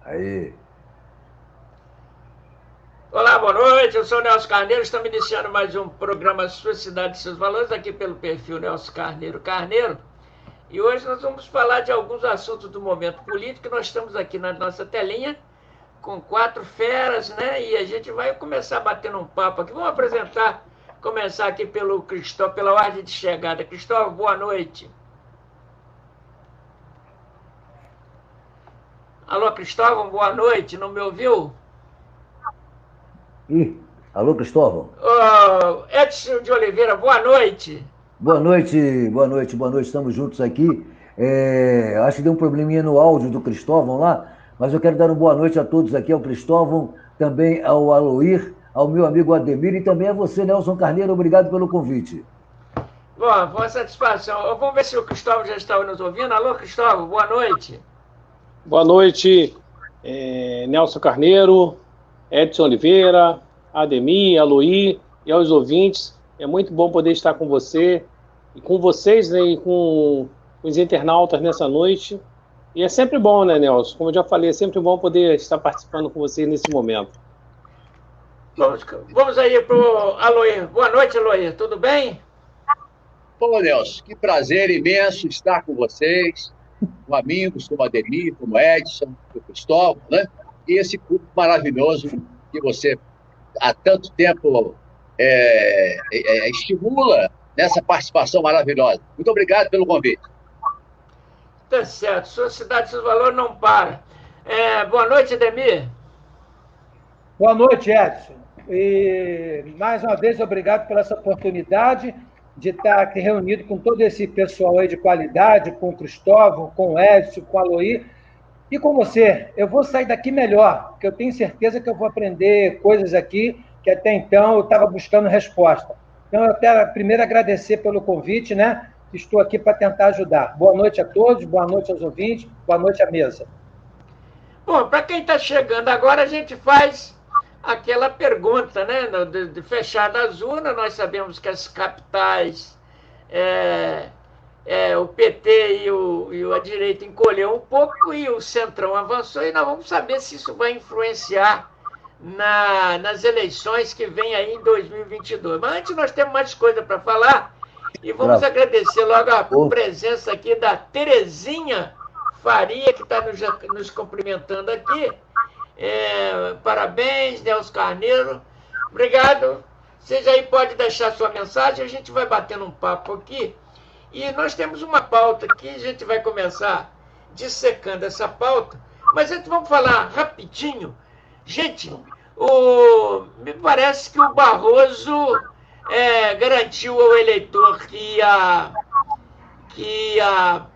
Aí. Olá, boa noite. Eu sou o Nelson Carneiro. Estamos iniciando mais um programa Sua Cidade e Seus Valores, aqui pelo perfil Nelson Carneiro Carneiro. E hoje nós vamos falar de alguns assuntos do momento político. Nós estamos aqui na nossa telinha com 4 feras, né? E a gente vai começar batendo um papo aqui. Vamos começar aqui pelo Cristóvão, pela ordem de chegada. Cristóvão, boa noite. Alô, Cristóvão, boa noite. Não me ouviu? Alô, Cristóvão? Edson de Oliveira, boa noite. Boa noite, boa noite, boa noite. Estamos juntos aqui. Acho que deu um probleminha no áudio do Cristóvão lá, mas eu quero dar uma boa noite a todos aqui, ao Cristóvão, também ao Aloir, ao meu amigo Ademir e também a você, Nelson Carneiro. Obrigado pelo convite. Bom, boa satisfação. Vamos ver se o Cristóvão já está nos ouvindo. Alô, Cristóvão, boa noite. Boa noite, Nelson Carneiro, Edson Oliveira, Ademir, Aloir e aos ouvintes. É muito bom poder estar com você e com vocês, né, e com os internautas nessa noite. E é sempre bom, né, Nelson? Como eu já falei, é sempre bom poder estar participando com você nesse momento. Vamos aí para o Aloir. Boa noite, Aloir. Tudo bem? Pô, Nelson, que prazer imenso estar com vocês, com amigos como Ademir, como Edson, o Cristóvão, né? E esse grupo maravilhoso que você há tanto tempo estimula nessa participação maravilhosa. Muito obrigado pelo convite. Tá certo. Sua cidade, seus valores não para. Boa noite, Ademir. Boa noite, Edson. E, mais uma vez, obrigado pela essa oportunidade de estar aqui reunido com todo esse pessoal aí de qualidade, com o Cristóvão, com o Edson, com o Aloir, e com você. Eu vou sair daqui melhor, porque eu tenho certeza que eu vou aprender coisas aqui que até então eu estava buscando resposta. Então, eu quero primeiro agradecer pelo convite, né? Estou aqui para tentar ajudar. Boa noite a todos, boa noite aos ouvintes, boa noite à mesa. Bom, para quem está chegando agora, a gente faz aquela pergunta, né? De fechada as urnas, nós sabemos que as capitais, o PT e a direita encolheu um pouco e o Centrão avançou, e nós vamos saber se isso vai influenciar nas eleições que vem aí em 2022. Mas antes nós temos mais coisa para falar e vamos agradecer logo a presença aqui da Terezinha Faria, que está nos cumprimentando aqui. Parabéns, Nelson Carneiro. Obrigado. Você já aí pode deixar sua mensagem, a gente vai batendo um papo aqui. E nós temos uma pauta aqui, a gente vai começar dissecando essa pauta, mas antes vamos falar rapidinho. Gente, me parece que o Barroso garantiu ao eleitor que ia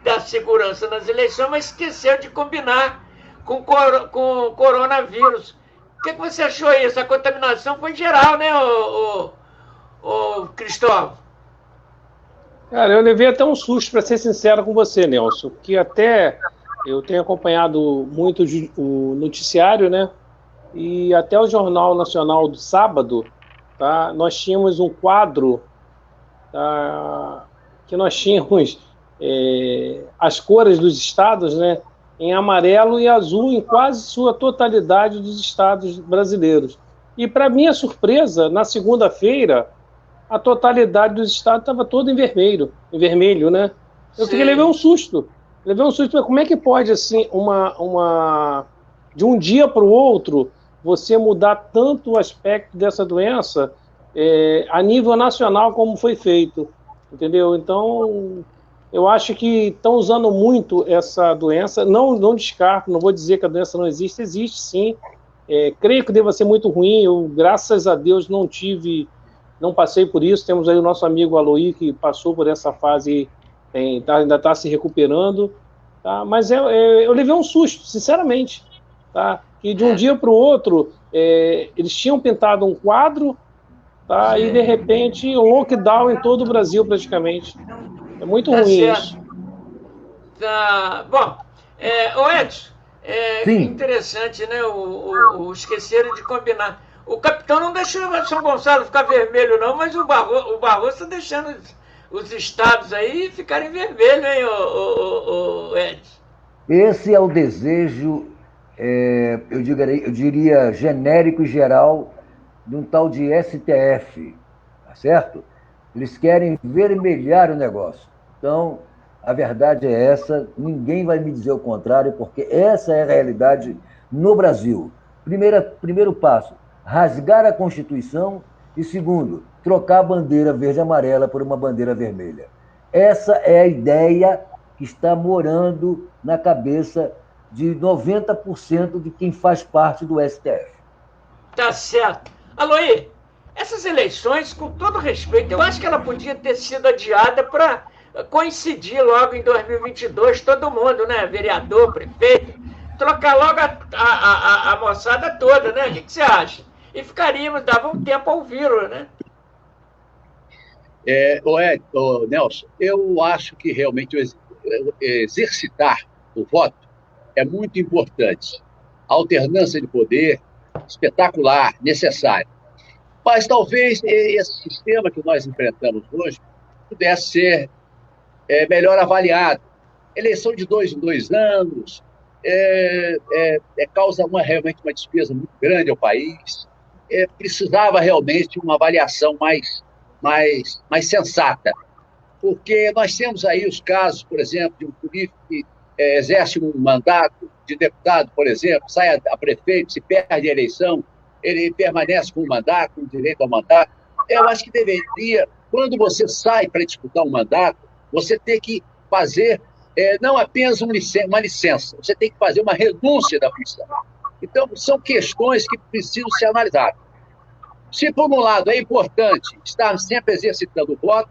dar segurança nas eleições, mas esqueceu de combinar com o coronavírus. O que você achou isso? A contaminação foi geral, né, o Cristóvão? Cara, eu levei até um susto, para ser sincero com você, Nelson, que até eu tenho acompanhado muito o noticiário, né? E até o Jornal Nacional do sábado, tá? Nós tínhamos um quadro, tá? Que nós tínhamos as cores dos estados, né? Em amarelo e azul em quase sua totalidade dos estados brasileiros. E, para minha surpresa, na segunda-feira, a totalidade dos estados estava todo em vermelho, né? Eu levei um susto. Como é que pode, assim, de um dia para o outro, você mudar tanto o aspecto dessa doença a nível nacional como foi feito? Entendeu? Então, eu acho que estão usando muito essa doença. Não descarto, não vou dizer que a doença não existe. Existe, sim. Creio que deva ser muito ruim. Eu, graças a Deus, não passei por isso. Temos aí o nosso amigo Aloir, que passou por essa fase, ainda está se recuperando. Tá? Mas eu levei um susto, sinceramente. Tá? Que de um dia para o outro, eles tinham pintado um quadro, tá? E de repente um lockdown em todo o Brasil, praticamente. É muito ruim isso. Tá. Bom, Edson, interessante, né? O esqueceram de combinar. O capitão não deixou o São Gonçalo ficar vermelho, não, mas o Barroso está deixando os estados aí ficarem vermelhos, hein, Edson? Esse é o desejo eu diria genérico e geral, de um tal de STF, tá certo? Eles querem vermelhar o negócio. Então, a verdade é essa, ninguém vai me dizer o contrário, porque essa é a realidade no Brasil. Primeiro passo, rasgar a Constituição, e segundo, trocar a bandeira verde e amarela por uma bandeira vermelha. Essa é a ideia que está morando na cabeça de 90% de quem faz parte do STF. Tá certo. Aloí, essas eleições, com todo respeito, eu acho que ela podia ter sido adiada para coincidir logo em 2022, todo mundo, né? Vereador, prefeito, trocar logo a moçada toda, né? O que você acha? E ficaríamos, dava um tempo ao vírus, né? Nelson, eu acho que realmente exercitar o voto é muito importante. A alternância de poder, espetacular, necessária. Mas talvez esse sistema que nós enfrentamos hoje pudesse ser melhor avaliado. Eleição de 2 em 2 anos causa realmente uma despesa muito grande ao país. Precisava realmente uma avaliação mais sensata. Porque nós temos aí os casos, por exemplo, de um político que exerce um mandato de deputado, por exemplo, sai a prefeito, se perde a eleição, ele permanece com o mandato, com o direito ao mandato. Eu acho que deveria, quando você sai para disputar um mandato, você tem que fazer não apenas uma licença, você tem que fazer uma renúncia da função. Então, são questões que precisam ser analisadas. Se, por um lado, é importante estar sempre exercitando o voto,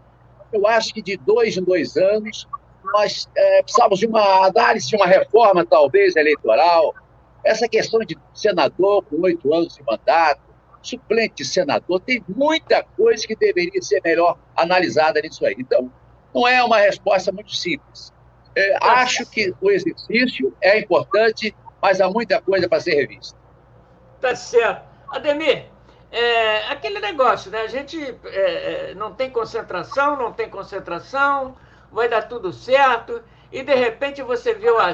eu acho que de 2 em 2 anos, nós precisamos de uma análise, de uma reforma, talvez, eleitoral. Essa questão de senador com 8 anos de mandato, suplente de senador, tem muita coisa que deveria ser melhor analisada nisso aí. Então, não é uma resposta muito simples. Acho que o exercício é importante, mas há muita coisa para ser revista. Tá certo. Ademir, aquele negócio, né? A gente não tem concentração, vai dar tudo certo, e de repente você viu a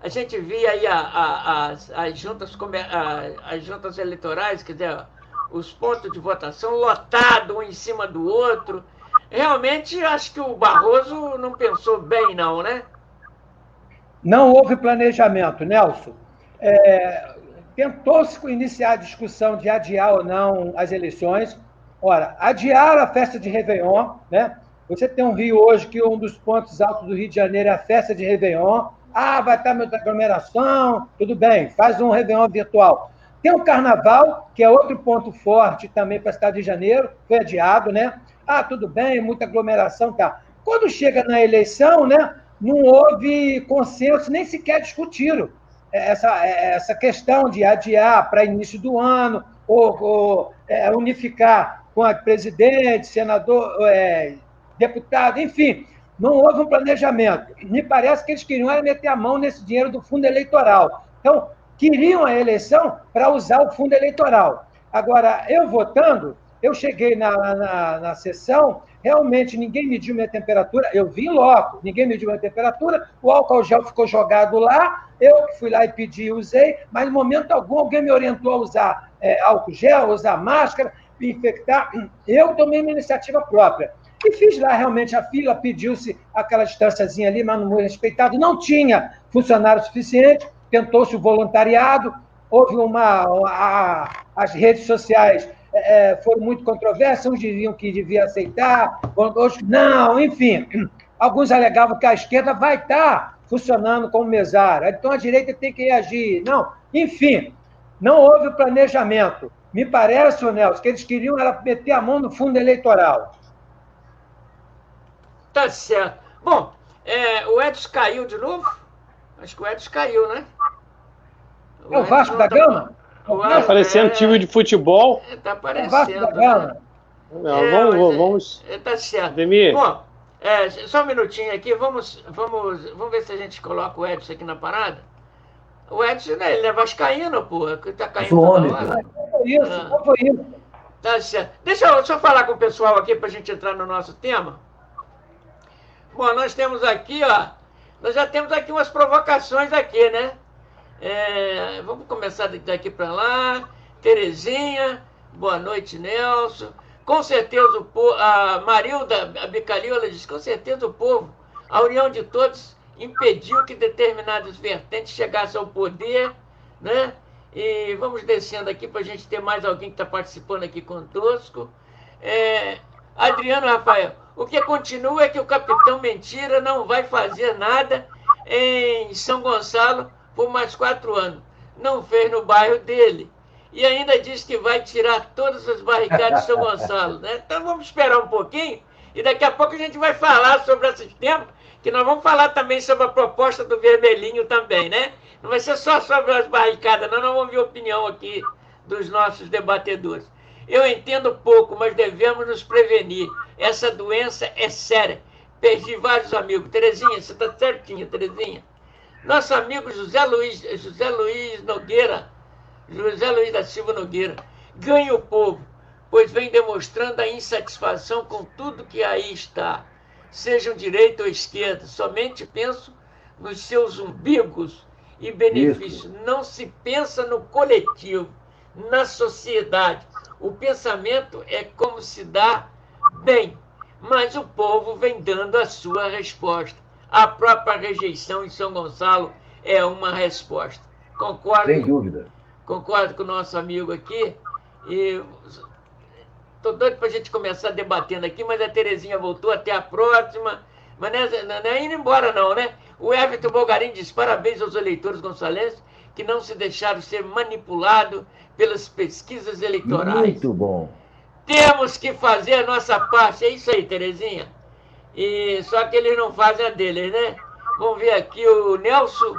gente via aí as juntas eleitorais, quer dizer, os pontos de votação lotados um em cima do outro. Realmente, acho que o Barroso não pensou bem, não, né? Não houve planejamento, Nelson. Tentou-se iniciar a discussão de adiar ou não as eleições. Ora, adiar a festa de Réveillon, né? Você tem um Rio hoje que um dos pontos altos do Rio de Janeiro é a festa de Réveillon. Vai estar muita aglomeração, tudo bem, faz um Réveillon virtual. Tem o Carnaval, que é outro ponto forte também para a cidade de Janeiro, foi adiado, né? Tudo bem, muita aglomeração, tá. Quando chega na eleição, né, não houve consenso, nem sequer discutiram essa questão de adiar para início do ano, ou unificar com a presidente, senador, deputado, enfim, não houve um planejamento. Me parece que eles queriam meter a mão nesse dinheiro do fundo eleitoral. Então, queriam a eleição para usar o fundo eleitoral. Agora, eu votando, eu cheguei na sessão, realmente ninguém mediu minha temperatura, eu vim logo, ninguém mediu minha temperatura, o álcool gel ficou jogado lá, eu fui lá e pedi, usei, mas em momento algum alguém me orientou a usar álcool gel, usar máscara, infectar. Eu tomei minha iniciativa própria. E fiz lá realmente a fila, pediu-se aquela distânciazinha ali, mas não foi respeitado, não tinha funcionário suficiente, tentou-se o voluntariado, houve as redes sociais foram muito controversas, uns diziam que devia aceitar, outros não, enfim. Alguns alegavam que a esquerda vai estar funcionando como mesário, então a direita tem que reagir. Não, enfim, não houve planejamento. Me parece, Nelson, que eles queriam meter a mão no fundo eleitoral. Tá certo. Bom, o Edson caiu de novo? Acho que o Edson caiu, né? É o Vasco da Gama? Está aparecendo time de futebol. Está aparecendo. É o Vasco da Gama. Né? Vamos. Tá certo. Ademir. Bom, só um minutinho aqui. Vamos ver se a gente coloca o Edson aqui na parada. O Edson, né, ele é vascaíno, porra, que tá caindo toda hora. Foi isso. Tá certo. Deixa eu só falar com o pessoal aqui para a gente entrar no nosso tema. Bom, nós temos aqui, nós já temos aqui umas provocações aqui, né? Vamos começar daqui para lá. Terezinha, boa noite, Nelson. Com certeza o povo, a Marilda Abicalil, ela diz, com certeza o povo, a união de todos impediu que determinadas vertentes chegassem ao poder, né? E vamos descendo aqui para a gente ter mais alguém que está participando aqui conosco. Adriano Rafael, o que continua é que o Capitão Mentira não vai fazer nada em São Gonçalo por mais 4 anos. Não fez no bairro dele. E ainda diz que vai tirar todas as barricadas de São Gonçalo, né? Então vamos esperar um pouquinho e daqui a pouco a gente vai falar sobre esses temas, que nós vamos falar também sobre a proposta do Vermelhinho também, né? Não vai ser só sobre as barricadas, não, nós vamos ver a opinião aqui dos nossos debatedores. Eu entendo pouco, mas devemos nos prevenir. Essa doença é séria. Perdi vários amigos. Terezinha, você está certinha, Terezinha. Nosso amigo José Luiz da Silva Nogueira, ganha o povo, pois vem demonstrando a insatisfação com tudo que aí está, sejam direita ou esquerda, somente penso nos seus umbigos e benefícios. Isso. Não se pensa no coletivo, na sociedade. O pensamento é como se dá bem, mas o povo vem dando a sua resposta. A própria rejeição em São Gonçalo é uma resposta. Concordo? Sem dúvida. Concordo com o nosso amigo aqui. E estou doido para a gente começar debatendo aqui, mas a Terezinha voltou. Até a próxima. Mas não é indo embora, não, né? O Everton Bolgarim diz: parabéns aos eleitores gonçalenses que não se deixaram ser manipulados pelas pesquisas eleitorais. Muito bom. Temos que fazer a nossa parte. É isso aí, Terezinha. E só que eles não fazem a deles, né? Vamos ver aqui o Nelson,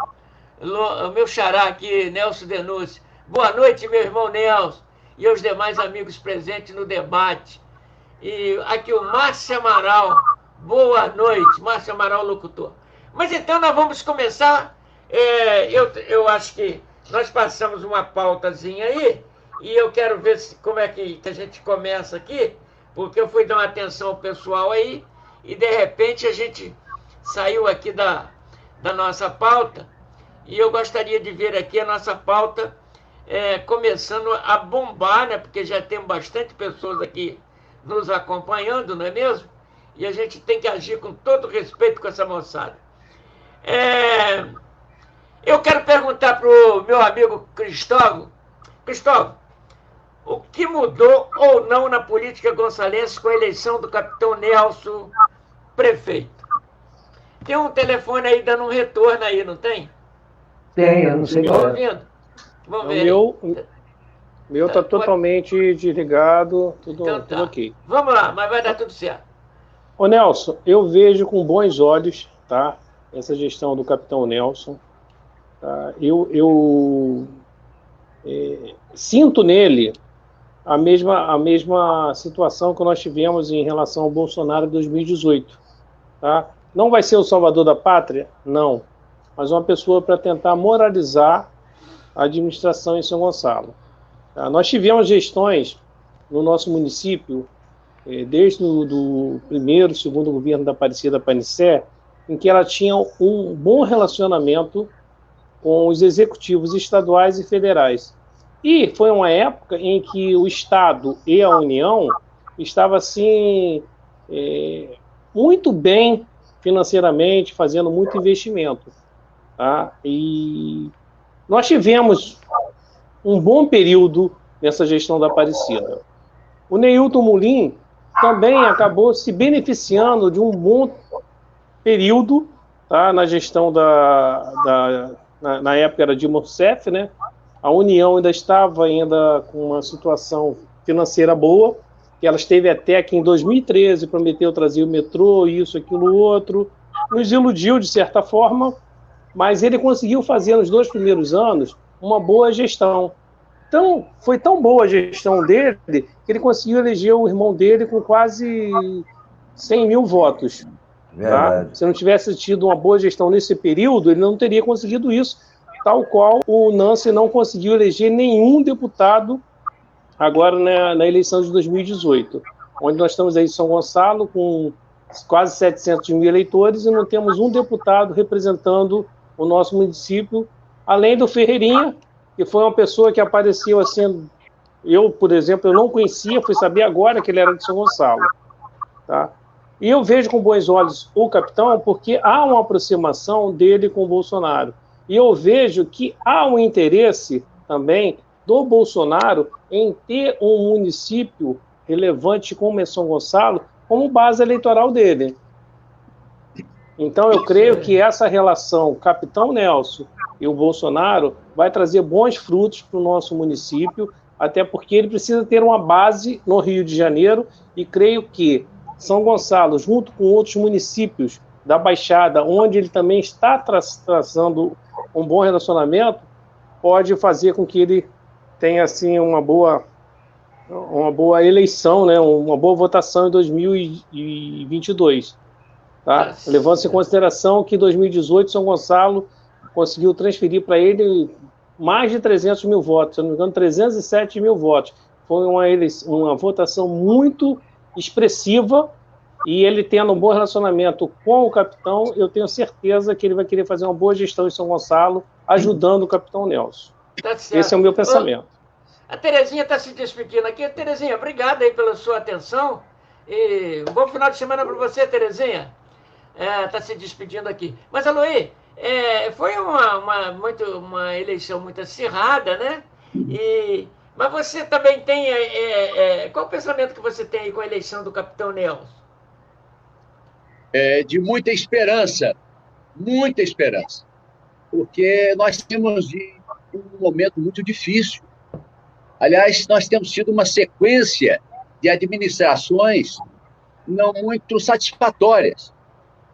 o meu xará aqui, Nelson Denúncio. Boa noite, meu irmão Nelson, e aos demais amigos presentes no debate. E aqui o Márcio Amaral. Boa noite, Márcio Amaral, locutor. Mas então nós vamos começar. Eu acho que nós passamos uma pautazinha aí, e eu quero ver como é que a gente começa aqui, porque eu fui dar uma atenção ao pessoal aí, e de repente a gente saiu aqui da nossa pauta, e eu gostaria de ver aqui a nossa pauta começando a bombar, né? Porque já tem bastante pessoas aqui nos acompanhando, não é mesmo? E a gente tem que agir com todo respeito com essa moçada. Eu quero perguntar para o meu amigo Cristóvão. Cristóvão, o que mudou ou não na política gonçalense com a eleição do capitão Nelson prefeito? Tem um telefone aí dando um retorno aí, não tem? Tem, eu não sei. Estão ouvindo? Vamos ver. O meu está totalmente desligado, tudo ok. Vamos lá, mas vai dar tudo certo. Ô Nelson, eu vejo com bons olhos, tá, essa gestão do capitão Nelson. Tá? Eu sinto nele a mesma situação que nós tivemos em relação ao Bolsonaro em 2018. Tá? Não vai ser o salvador da pátria? Não. Mas uma pessoa para tentar moralizar a administração em São Gonçalo. Tá? Nós tivemos gestões no nosso município, desde o primeiro, segundo governo da Aparecida Panicé, em que ela tinha um bom relacionamento com os executivos estaduais e federais. E foi uma época em que o Estado e a União estavam, assim, muito bem financeiramente, fazendo muito investimento. Tá? E nós tivemos um bom período nessa gestão da Aparecida. O Neilton Mulim também acabou se beneficiando de um bom período, tá, na gestão na época era Dilma Rousseff, né? A União ainda estava com uma situação financeira boa, que ela esteve até aqui em 2013, prometeu trazer o metrô, isso, aquilo, outro, nos iludiu de certa forma, mas ele conseguiu fazer nos 2 primeiros anos uma boa gestão. Então, foi tão boa a gestão dele que ele conseguiu eleger o irmão dele com quase 100 mil votos. Tá? Se não tivesse tido uma boa gestão nesse período, ele não teria conseguido isso, tal qual o Nancy não conseguiu eleger nenhum deputado agora na eleição de 2018, onde nós estamos aí em São Gonçalo com quase 700 mil eleitores e não temos um deputado representando o nosso município além do Ferreirinha, que foi uma pessoa que apareceu assim, eu, por exemplo, eu não conhecia, fui saber agora que ele era de São Gonçalo, tá? E eu vejo com bons olhos o capitão porque há uma aproximação dele com o Bolsonaro. E eu vejo que há um interesse também do Bolsonaro em ter um município relevante como é São Gonçalo como base eleitoral dele. Então eu creio que essa relação Capitão Nelson e o Bolsonaro vai trazer bons frutos para o nosso município, até porque ele precisa ter uma base no Rio de Janeiro, e creio que São Gonçalo, junto com outros municípios da Baixada, onde ele também está traçando um bom relacionamento, pode fazer com que ele tenha assim uma boa eleição, né? Uma boa votação em 2022. Tá? Levando-se em consideração que em 2018 São Gonçalo conseguiu transferir para ele mais de 300 mil votos, se não me engano, 307 mil votos. Foi uma votação muito expressiva, e ele tendo um bom relacionamento com o capitão, eu tenho certeza que ele vai querer fazer uma boa gestão em São Gonçalo, ajudando o capitão Nelson. Tá Esse é o meu pensamento. A Terezinha está se despedindo aqui. Terezinha, obrigado aí pela sua atenção. E um bom final de semana para você, Terezinha. Está se despedindo aqui. Mas, Aloy, foi uma eleição muito acirrada, né? Mas você também tem... qual o pensamento que você tem aí com a eleição do capitão Nelson? De muita esperança, porque nós temos um momento muito difícil. Aliás, nós temos tido uma sequência de administrações não muito satisfatórias.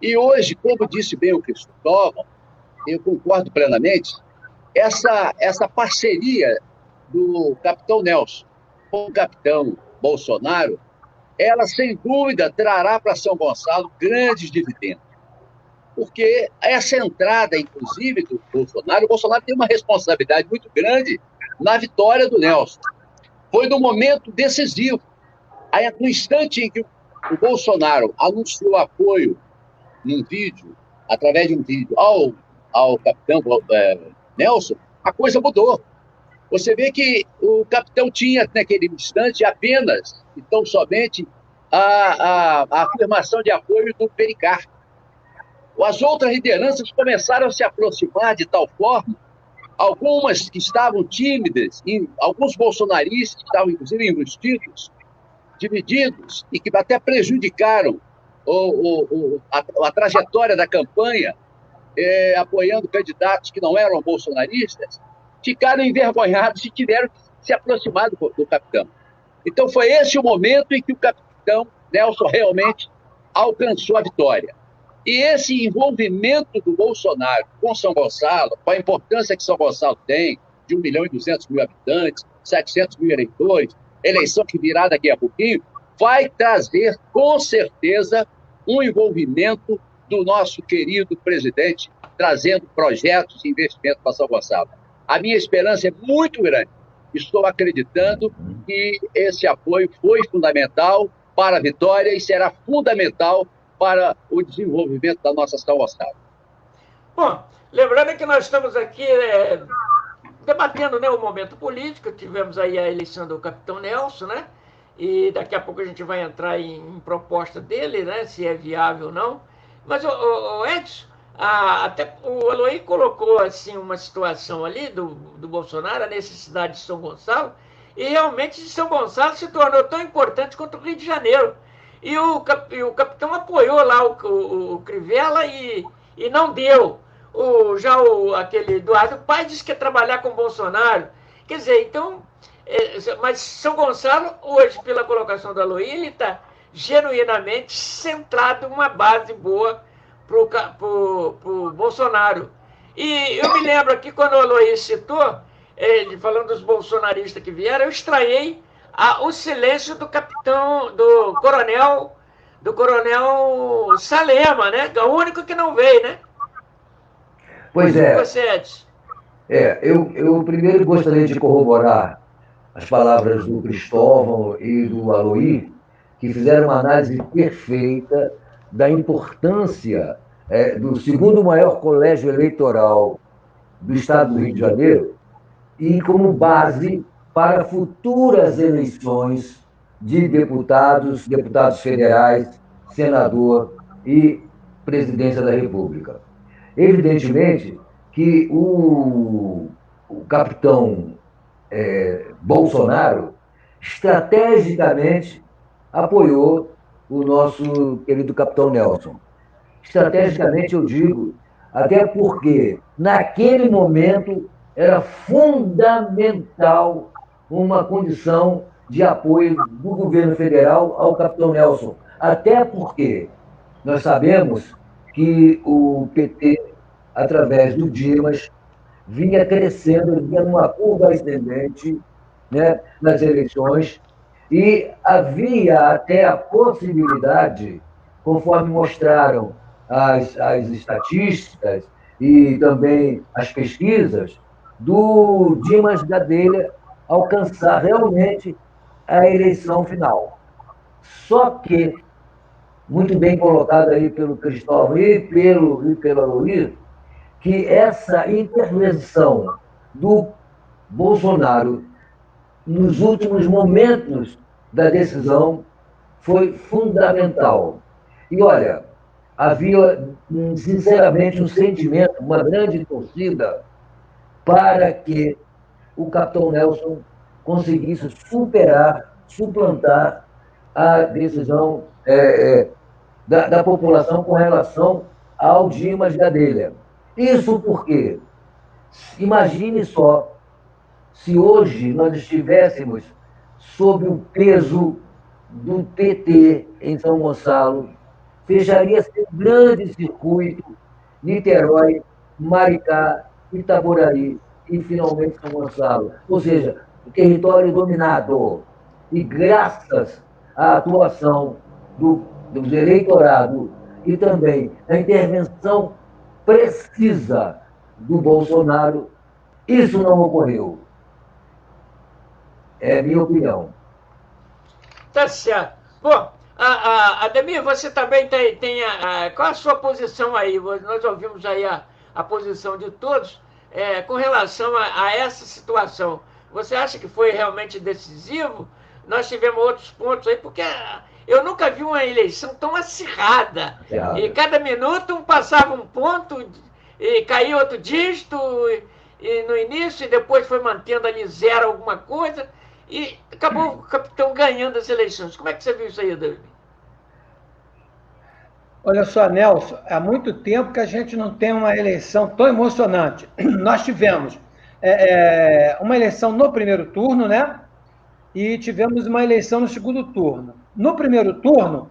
E hoje, como disse bem o Cristóvão, eu concordo plenamente, essa parceria do capitão Nelson com o capitão Bolsonaro, ela, sem dúvida, trará para São Gonçalo grandes dividendos. Porque essa entrada, inclusive, do Bolsonaro, o Bolsonaro tem uma responsabilidade muito grande na vitória do Nelson. Foi num momento decisivo. Aí, no instante em que o Bolsonaro anunciou apoio num vídeo, através de um vídeo, ao capitão Nelson, a coisa mudou. Você vê que o capitão tinha, naquele instante, apenas, então somente, a afirmação de apoio do Pericard. As outras lideranças começaram a se aproximar de tal forma, algumas que estavam tímidas, alguns bolsonaristas que estavam, inclusive, investidos, divididos, e que até prejudicaram a trajetória da campanha, apoiando candidatos que não eram bolsonaristas, ficaram envergonhados e tiveram que se aproximar do capitão. Então, foi esse o momento em que o capitão Nelson realmente alcançou a vitória. E esse envolvimento do Bolsonaro com São Gonçalo, com a importância que São Gonçalo tem, de 1.200.000 habitantes, 700 mil eleitores, eleição que virá daqui a pouquinho, vai trazer, com certeza, um envolvimento do nosso querido presidente, trazendo projetos e investimentos para São Gonçalo. A minha esperança é muito grande. Estou acreditando que esse apoio foi fundamental para a vitória e será fundamental para o desenvolvimento da nossa São Gonçalo. Bom, lembrando que nós estamos aqui debatendo, né, o momento político. Tivemos aí a eleição do capitão Nelson, né? E daqui a pouco a gente vai entrar em proposta dele, né? Se é viável ou não. Mas, o Edson, até o Aloy colocou assim, uma situação ali do Bolsonaro, a necessidade de São Gonçalo, e realmente São Gonçalo se tornou tão importante quanto o Rio de Janeiro. E o capitão apoiou lá o Crivella e não deu. Aquele Eduardo Paes disse que ia trabalhar com o Bolsonaro. Quer dizer, então... mas São Gonçalo, hoje, pela colocação da Aloy, ele está genuinamente centrado em uma base boa para o Bolsonaro. E eu me lembro aqui, quando o Aloy citou, falando dos bolsonaristas que vieram, eu estranhei o silêncio do capitão, do coronel Salema, né? O único que não veio, né? Pois é. Você, Edson? Eu primeiro gostaria de corroborar as palavras do Cristóvão e do Aloy, que fizeram uma análise perfeita da importância do segundo maior colégio eleitoral do Estado do Rio de Janeiro e como base para futuras eleições de deputados federais, senador e presidência da República. Evidentemente que o capitão Bolsonaro estrategicamente apoiou o nosso querido capitão Nelson. Estrategicamente, eu digo, até porque, naquele momento, era fundamental uma condição de apoio do governo federal ao capitão Nelson. Até porque nós sabemos que o PT, através do Dimas, vinha crescendo, vinha numa curva ascendente, né, nas eleições, e havia até a possibilidade, conforme mostraram as estatísticas e também as pesquisas, do Dimas Gadelha alcançar realmente a eleição final. Só que, muito bem colocado aí pelo Cristóvão e pelo Aloysio, que essa intervenção do Bolsonaro nos últimos momentos da decisão foi fundamental. E, olha, havia, sinceramente, um sentimento, uma grande torcida para que o capitão Nelson conseguisse suplantar a decisão da população com relação ao Dimas Gadelha. Isso porque, imagine só, se hoje nós estivéssemos sob o peso do PT em São Gonçalo, fecharia-se um grande circuito, Niterói, Maricá, Itaboraí e, finalmente, São Gonçalo. Ou seja, o território dominado. E graças à atuação do eleitorado e também à intervenção precisa do Bolsonaro, isso não ocorreu. É a minha opinião. Tá certo. Bom, Ademir, você também tem qual a sua posição aí? Nós ouvimos aí a posição de todos com relação a essa situação. Você acha que foi realmente decisivo? Nós tivemos outros pontos aí, porque eu nunca vi uma eleição tão acirrada. E cada minuto passava um ponto e caía outro dígito e no início, e depois foi mantendo ali zero alguma coisa, e acabou o capitão ganhando as eleições. Como é que você viu isso aí, David? Olha só, Nelson, há muito tempo que a gente não tem uma eleição tão emocionante. Nós tivemos uma eleição no primeiro turno, né? E tivemos uma eleição no segundo turno. No primeiro turno,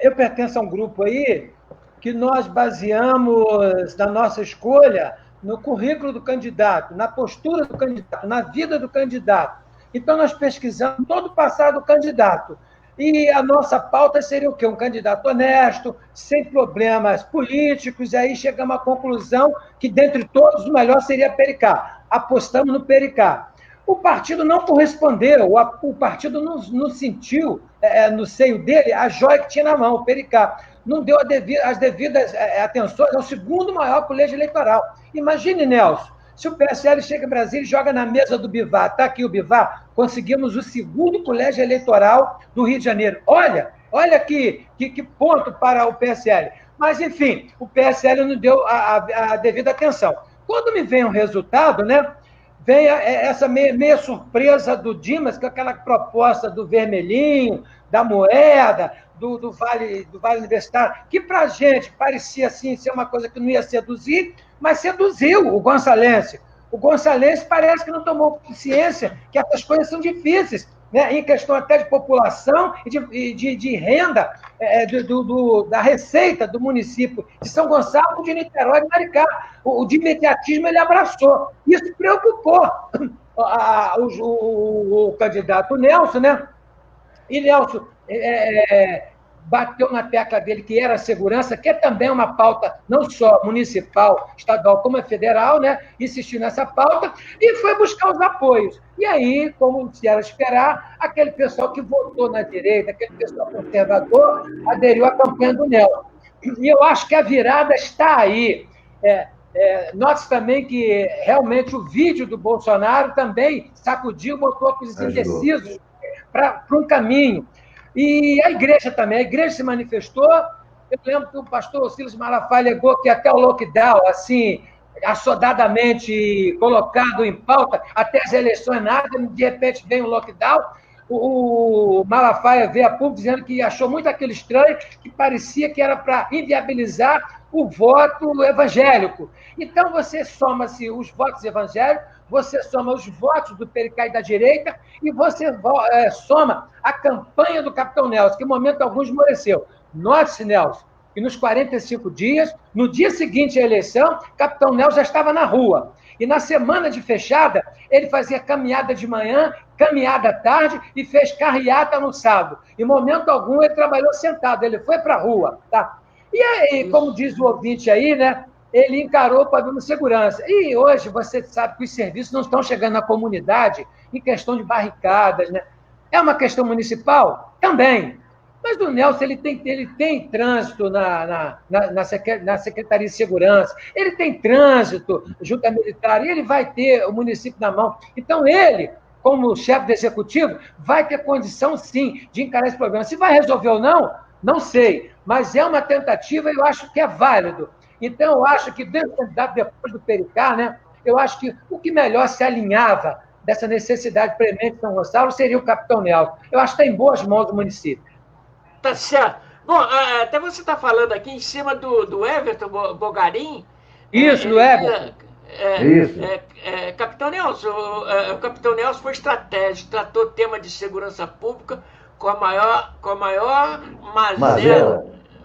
eu pertenço a um grupo aí que nós baseamos na nossa escolha no currículo do candidato, na postura do candidato, na vida do candidato. Então, nós pesquisamos todo o passado do candidato. E a nossa pauta seria o quê? Um candidato honesto, sem problemas políticos, e aí chegamos à conclusão que, dentre todos, o melhor seria Pericá. Apostamos no Pericá. O partido não correspondeu, o partido não sentiu no seio dele a joia que tinha na mão, o Pericá. Não deu as devidas atenções ao segundo maior colégio eleitoral. Imagine, Nelson, se o PSL chega em Brasília e joga na mesa do Bivar, está aqui o Bivar, conseguimos o segundo colégio eleitoral do Rio de Janeiro. Olha que ponto para o PSL. Mas, enfim, o PSL não deu a devida atenção. Quando me vem o resultado, né? Vem essa meia surpresa do Dimas, com aquela proposta do vermelhinho, da moeda, do Vale Universitário, que para a gente parecia assim, ser uma coisa que não ia seduzir, mas seduziu o Gonçalves. O Gonçalves parece que não tomou consciência que essas coisas são difíceis, né? Em questão até de população e de renda da receita do município de São Gonçalo, de Niterói e de Maricá. O de imediatismo ele abraçou. Isso preocupou o candidato Nelson, né? E Nelson bateu na tecla dele, que era a segurança, que é também uma pauta não só municipal, estadual, como federal, né? Insistiu nessa pauta e foi buscar os apoios. E aí, como se era esperar, aquele pessoal que votou na direita, aquele pessoal conservador, aderiu à campanha do Nelson. E eu acho que a virada está aí. Note também que realmente o vídeo do Bolsonaro também sacudiu, botou aqueles indecisos para um caminho. E a igreja também, a igreja se manifestou. Eu lembro que o pastor Silas Malafaia alegou que até o lockdown, assim, assodadamente colocado em pauta, até as eleições nada, de repente vem o lockdown. O Malafaia veio a público dizendo que achou muito aquele estranho, que parecia que era para inviabilizar o voto evangélico. Então, você soma-se os votos evangélicos, você soma os votos do Pericai da direita e você soma a campanha do Capitão Nelson, que em momento algum esmoreceu. Note-se, Nelson, que nos 45 dias, no dia seguinte à eleição, Capitão Nelson já estava na rua. E na semana de fechada, ele fazia caminhada de manhã, caminhada à tarde e fez carreata no sábado. Em momento algum, ele trabalhou sentado, ele foi para a rua. Tá? E aí, como diz o ouvinte aí, né, ele encarou o problema de segurança. E hoje você sabe que os serviços não estão chegando na comunidade em questão de barricadas. Né? É uma questão municipal? Também. Mas o Nelson ele tem trânsito na Secretaria de Segurança, ele tem trânsito junto à militar, e ele vai ter o município na mão. Então, ele, como chefe do executivo, vai ter condição, sim, de encarar esse problema. Se vai resolver ou não, não sei, mas é uma tentativa e eu acho que é válido. Então, eu acho que, depois do Pericá, né, eu acho que o que melhor se alinhava dessa necessidade premente de São Gonçalo seria o Capitão Nelson. Eu acho que está em boas mãos do município. Tá certo. Bom, até você está falando aqui em cima do Everton Bogarin. Isso, do Everton. Capitão Nelson, o Capitão Nelson foi estratégico, tratou o tema de segurança pública com a maior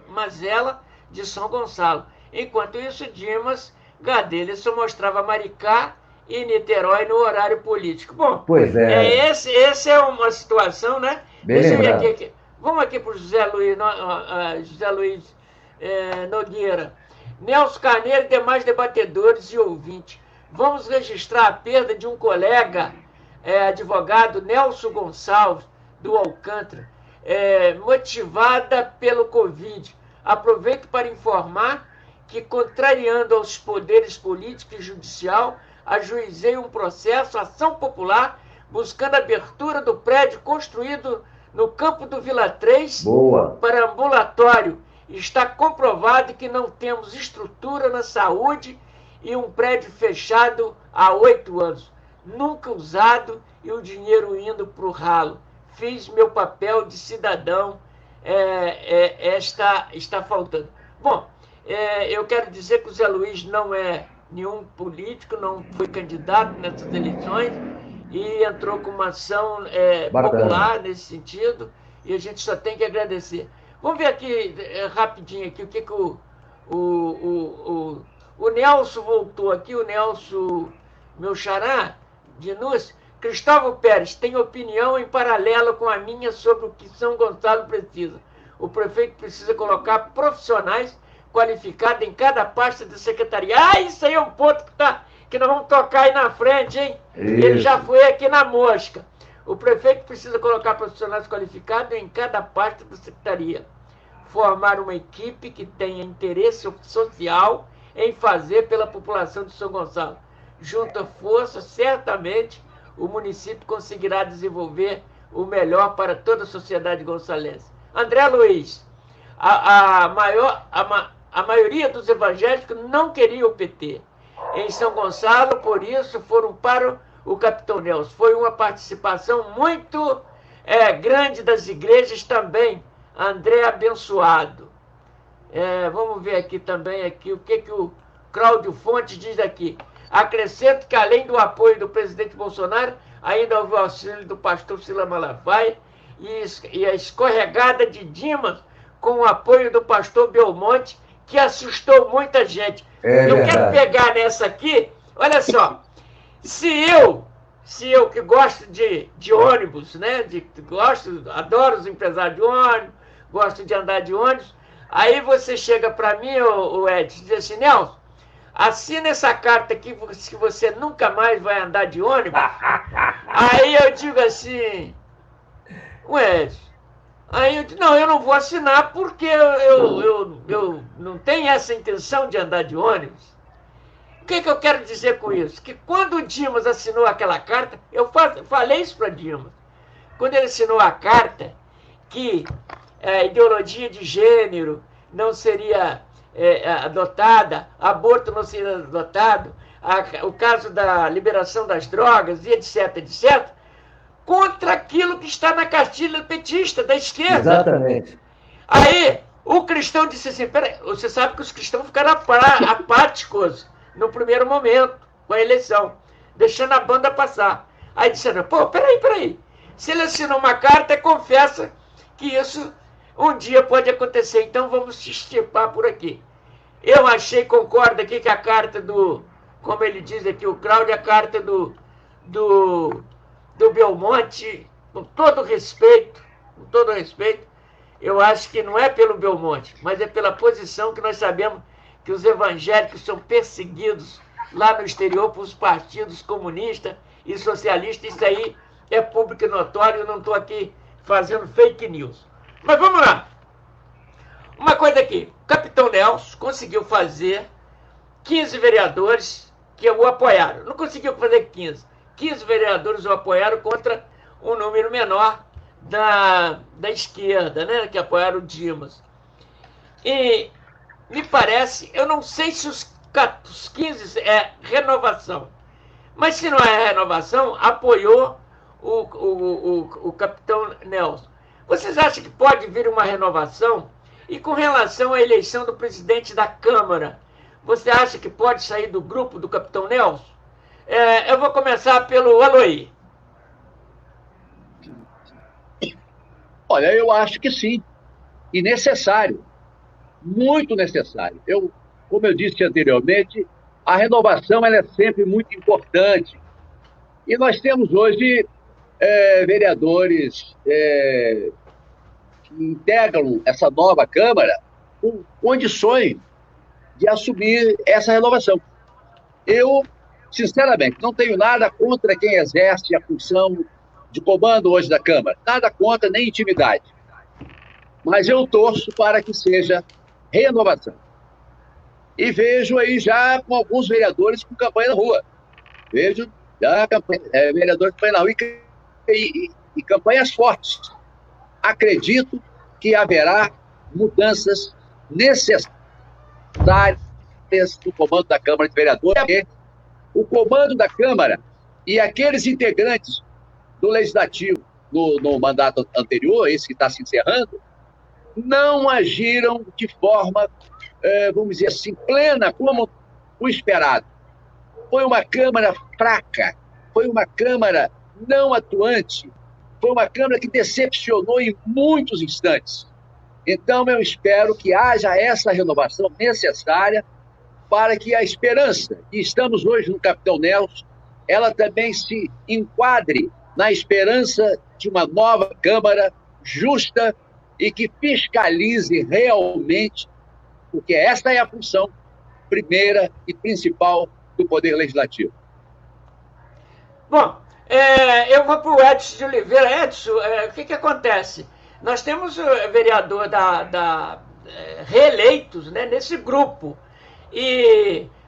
mazela de São Gonçalo. Enquanto isso, Dimas Gadelha só mostrava Maricá e Niterói no horário político. Bom, pois é. Essa é uma situação, né? Bem lembrado. Vamos aqui para o José Luiz Nogueira. Nelson Carneiro e demais debatedores e ouvintes. Vamos registrar a perda de um colega, advogado Nelson Gonçalves, do Alcântara, motivada pelo Covid. Aproveito para informar que, contrariando aos poderes político e judicial, ajuizei um processo, ação popular, buscando a abertura do prédio construído no campo do Vila 3 para ambulatório. Está comprovado que não temos estrutura na saúde e um prédio fechado há 8 anos, nunca usado e o dinheiro indo para o ralo. Fiz meu papel de cidadão, está faltando. Bom, eu quero dizer que o Zé Luiz não é nenhum político, não foi candidato nessas eleições, e entrou com uma ação popular nesse sentido, e a gente só tem que agradecer. Vamos ver aqui, rapidinho, aqui, o que o Nelson voltou aqui, o Nelson, meu xará, de Núcia. Cristóvão Pérez tem opinião em paralelo com a minha sobre o que São Gonçalo precisa. O prefeito precisa colocar profissionais qualificados em cada pasta da secretaria. Isso aí é um ponto que nós vamos tocar aí na frente, hein? Isso. Ele já foi aqui na mosca. O prefeito precisa colocar profissionais qualificados em cada parte da secretaria. Formar uma equipe que tenha interesse social em fazer pela população de São Gonçalo. Junta força, certamente o município conseguirá desenvolver o melhor para toda a sociedade gonçalense. André Luiz, a maioria dos evangélicos não queria o PT em São Gonçalo, por isso foram para o Capitão Nelson. Foi uma participação muito grande das igrejas também. André abençoado. Vamos ver aqui também o que o Cláudio Fontes diz aqui. Acrescento que, além do apoio do presidente Bolsonaro, ainda houve o auxílio do pastor Silas Malafaia e a escorregada de Dimas com o apoio do pastor Belmonte, que assustou muita gente. Eu quero pegar nessa aqui, olha só, se eu que gosto de ônibus, né, adoro os empresários de ônibus, gosto de andar de ônibus, aí você chega para mim, o Ed, e diz assim, Nelson, assina essa carta aqui que você nunca mais vai andar de ônibus. Aí eu digo assim, Ed, aí eu digo, não, eu não vou assinar porque eu não tenho essa intenção de andar de ônibus. que eu quero dizer com isso? Que quando o Dimas assinou aquela carta, eu falei isso para Dimas, quando ele assinou a carta, que a ideologia de gênero não seria adotada, aborto não seria adotado, o caso da liberação das drogas, e etc, etc, contra aquilo que está na cartilha petista, da esquerda. Exatamente. Aí, o cristão disse assim, peraí, você sabe que os cristãos ficaram apáticos no primeiro momento, com a eleição, deixando a banda passar. Aí disseram, pô, peraí, se ele assinou uma carta, confessa que isso um dia pode acontecer, então vamos se estipar por aqui. Eu achei, concordo aqui, que a carta como ele diz aqui, o Cláudio, a carta do Belmonte, com todo respeito, eu acho que não é pelo Belmonte, mas é pela posição que nós sabemos que os evangélicos são perseguidos lá no exterior por os partidos comunistas e socialistas. Isso aí é público e notório, eu não estou aqui fazendo fake news. Mas vamos lá. Uma coisa aqui, o capitão Nelson conseguiu fazer 15 vereadores que o apoiaram. Não conseguiu fazer 15. 15 vereadores o apoiaram contra um número menor da esquerda, né, que apoiaram o Dimas. E me parece, eu não sei se os 15 é renovação, mas se não é renovação, apoiou o capitão Nelson. Vocês acham que pode vir uma renovação? E com relação à eleição do presidente da Câmara, você acha que pode sair do grupo do capitão Nelson? Eu vou começar pelo Aloy. Olha, eu acho que sim. E necessário. Muito necessário. Como eu disse anteriormente, a renovação ela é sempre muito importante. E nós temos hoje vereadores que integram essa nova Câmara com condições de assumir essa renovação. Eu, sinceramente, não tenho nada contra quem exerce a função de comando hoje da Câmara. Nada contra, nem intimidade. Mas eu torço para que seja renovação. E vejo aí já com alguns vereadores com campanha na rua. Vejo já vereadores com campanha na rua e campanhas fortes. Acredito que haverá mudanças necessárias no comando da Câmara de Vereadores. Porque o comando da Câmara e aqueles integrantes do Legislativo no mandato anterior, esse que está se encerrando, não agiram de forma, vamos dizer assim, plena, como o esperado. Foi uma Câmara fraca, foi uma Câmara não atuante, foi uma Câmara que decepcionou em muitos instantes. Então, eu espero que haja essa renovação necessária para que a esperança que estamos hoje no capitão Nelson, ela também se enquadre na esperança de uma nova Câmara justa e que fiscalize realmente, porque esta é a função primeira e principal do Poder Legislativo. Bom, eu vou para o Edson de Oliveira. Edson, o que acontece? Nós temos o vereador reeleitos, né, nesse grupo,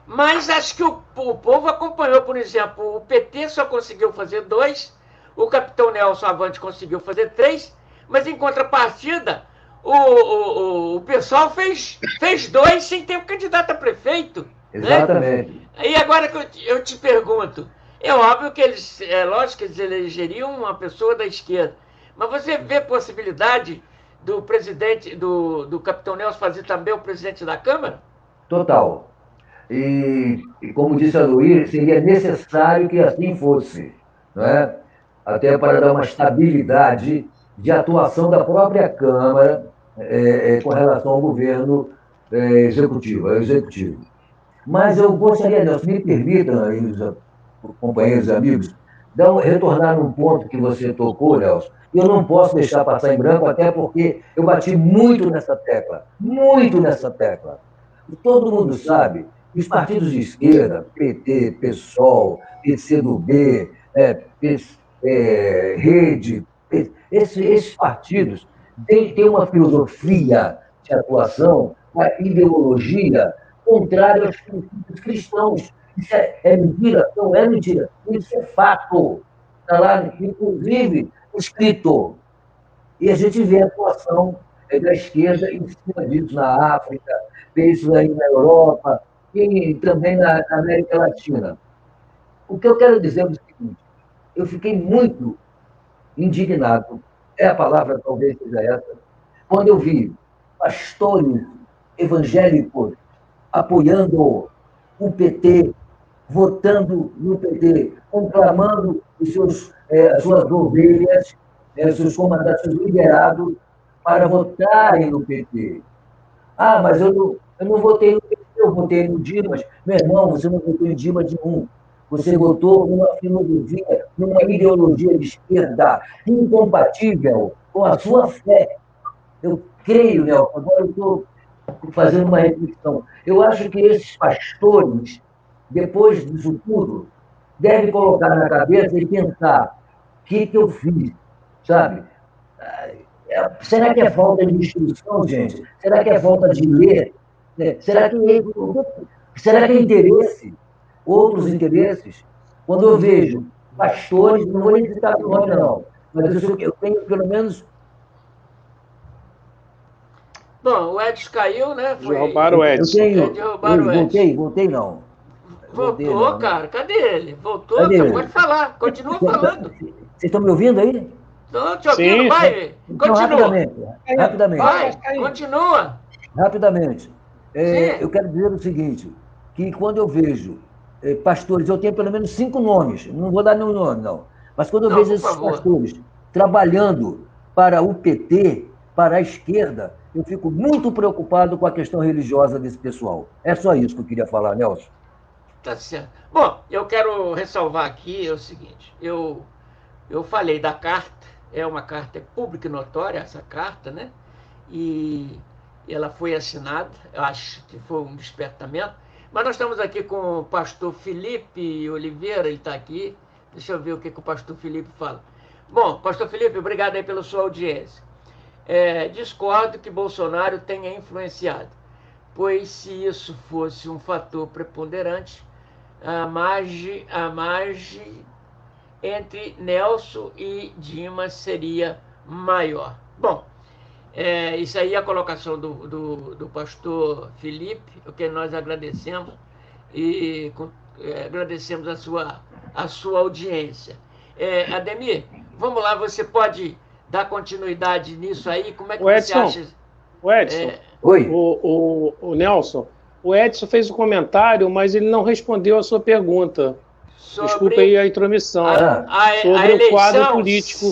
mas acho que o povo acompanhou, por exemplo, o PT só conseguiu fazer 2, o capitão Nelson Avante conseguiu fazer 3, mas em contrapartida, o pessoal fez 2 sem ter um candidato a prefeito. Exatamente. Né? E agora que eu te pergunto, é óbvio que lógico que eles elegeriam uma pessoa da esquerda, mas você vê possibilidade do presidente, do capitão Nelson fazer também o presidente da Câmara? Total. E como disse a Luísa, seria necessário que assim fosse, não é? Até para dar uma estabilidade de atuação da própria Câmara com relação ao governo executivo. Mas eu gostaria, Nelson, me permitam, aí, companheiros e amigos, retornar num ponto que você tocou, Nelson. Eu não posso deixar passar em branco, até porque eu bati muito nessa tecla. E todo mundo sabe que os partidos de esquerda, PT, PSOL, PCdoB, Rede, esses partidos têm uma filosofia de atuação, uma ideologia contrária aos princípios cristãos. Isso é mentira? Não é mentira. Isso é fato. Está lá, inclusive, escrito. E a gente vê a atuação da esquerda em cima disso na África, vê isso aí na Europa e também na América Latina. O que eu quero dizer é o seguinte: eu fiquei muito indignado, é a palavra talvez seja essa, quando eu vi pastores evangélicos apoiando o PT, votando no PT, conclamando as suas ovelhas, seus comandantes liberados para votarem no PT. Ah, mas eu não votei no PT, eu votei no Dimas. Meu irmão, você não votou em Dimas nenhum. Você votou numa filosofia, numa ideologia de esquerda incompatível com a sua fé. Eu creio, Nelson, agora eu estou fazendo uma reflexão. Eu acho que esses pastores, depois disso tudo, devem colocar na cabeça e pensar: o que eu fiz? Sabe? Será que é falta de instrução, gente? Será que é falta de ler? Será que é interesse? Outros interesses? Quando eu vejo pastores, não vou nem citar o nome, não, mas eu tenho pelo menos. Bom, o Edson caiu, né? Derrubaram o Edson. Voltei não. Voltou, cara. Cadê ele? Voltou, Cadê você ele? pode falar. Continua falando. Vocês estão me ouvindo aí? Estou te ouvindo, Sim, vai. Então, Continua. rapidamente. Vai, continua. Rapidamente. Eu quero dizer o seguinte, que quando eu vejo pastores, eu tenho pelo menos 5 nomes, não vou dar nenhum nome, não, mas quando eu vejo esses pastores trabalhando para o PT, para a esquerda, eu fico muito preocupado com a questão religiosa desse pessoal. É só isso que eu queria falar, Nelson. Tá certo. Bom, eu quero ressalvar aqui o seguinte, eu falei da carta, é uma carta pública e notória, essa carta, né? E ela foi assinada, eu acho que foi um despertamento, mas nós estamos aqui com o pastor Felipe Oliveira, ele está aqui, deixa eu ver o que o pastor Felipe fala. Bom, pastor Felipe, obrigado aí pela sua audiência. Discordo que Bolsonaro tenha influenciado, pois se isso fosse um fator preponderante, a margem entre Nelson e Dimas seria maior. Bom, isso aí é a colocação do pastor Felipe, o que nós agradecemos, e agradecemos a sua audiência. Ademir, vamos lá, você pode dar continuidade nisso aí? Como é que você acha? O Edson, Oi. O Nelson, o Edson fez um comentário, mas ele não respondeu a sua pergunta. Desculpa aí a intromissão. Sobre o quadro político.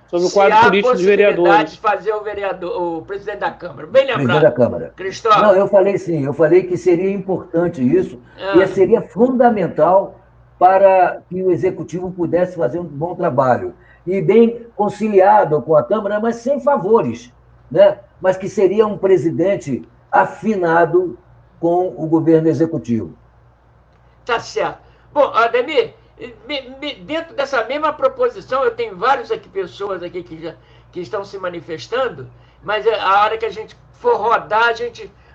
Sobre o quadro político dos vereadores. De fazer o presidente da Câmara. Bem lembrado. Presidente da Câmara. Cristóvão. Não, eu falei sim, eu falei que seria importante isso, e seria fundamental para que o Executivo pudesse fazer um bom trabalho. E bem conciliado com a Câmara, mas sem favores, né? Mas que seria um presidente afinado com o governo executivo. Tá certo. Bom, Ademir, dentro dessa mesma proposição, eu tenho várias pessoas aqui que estão se manifestando, mas a hora que a gente for rodar,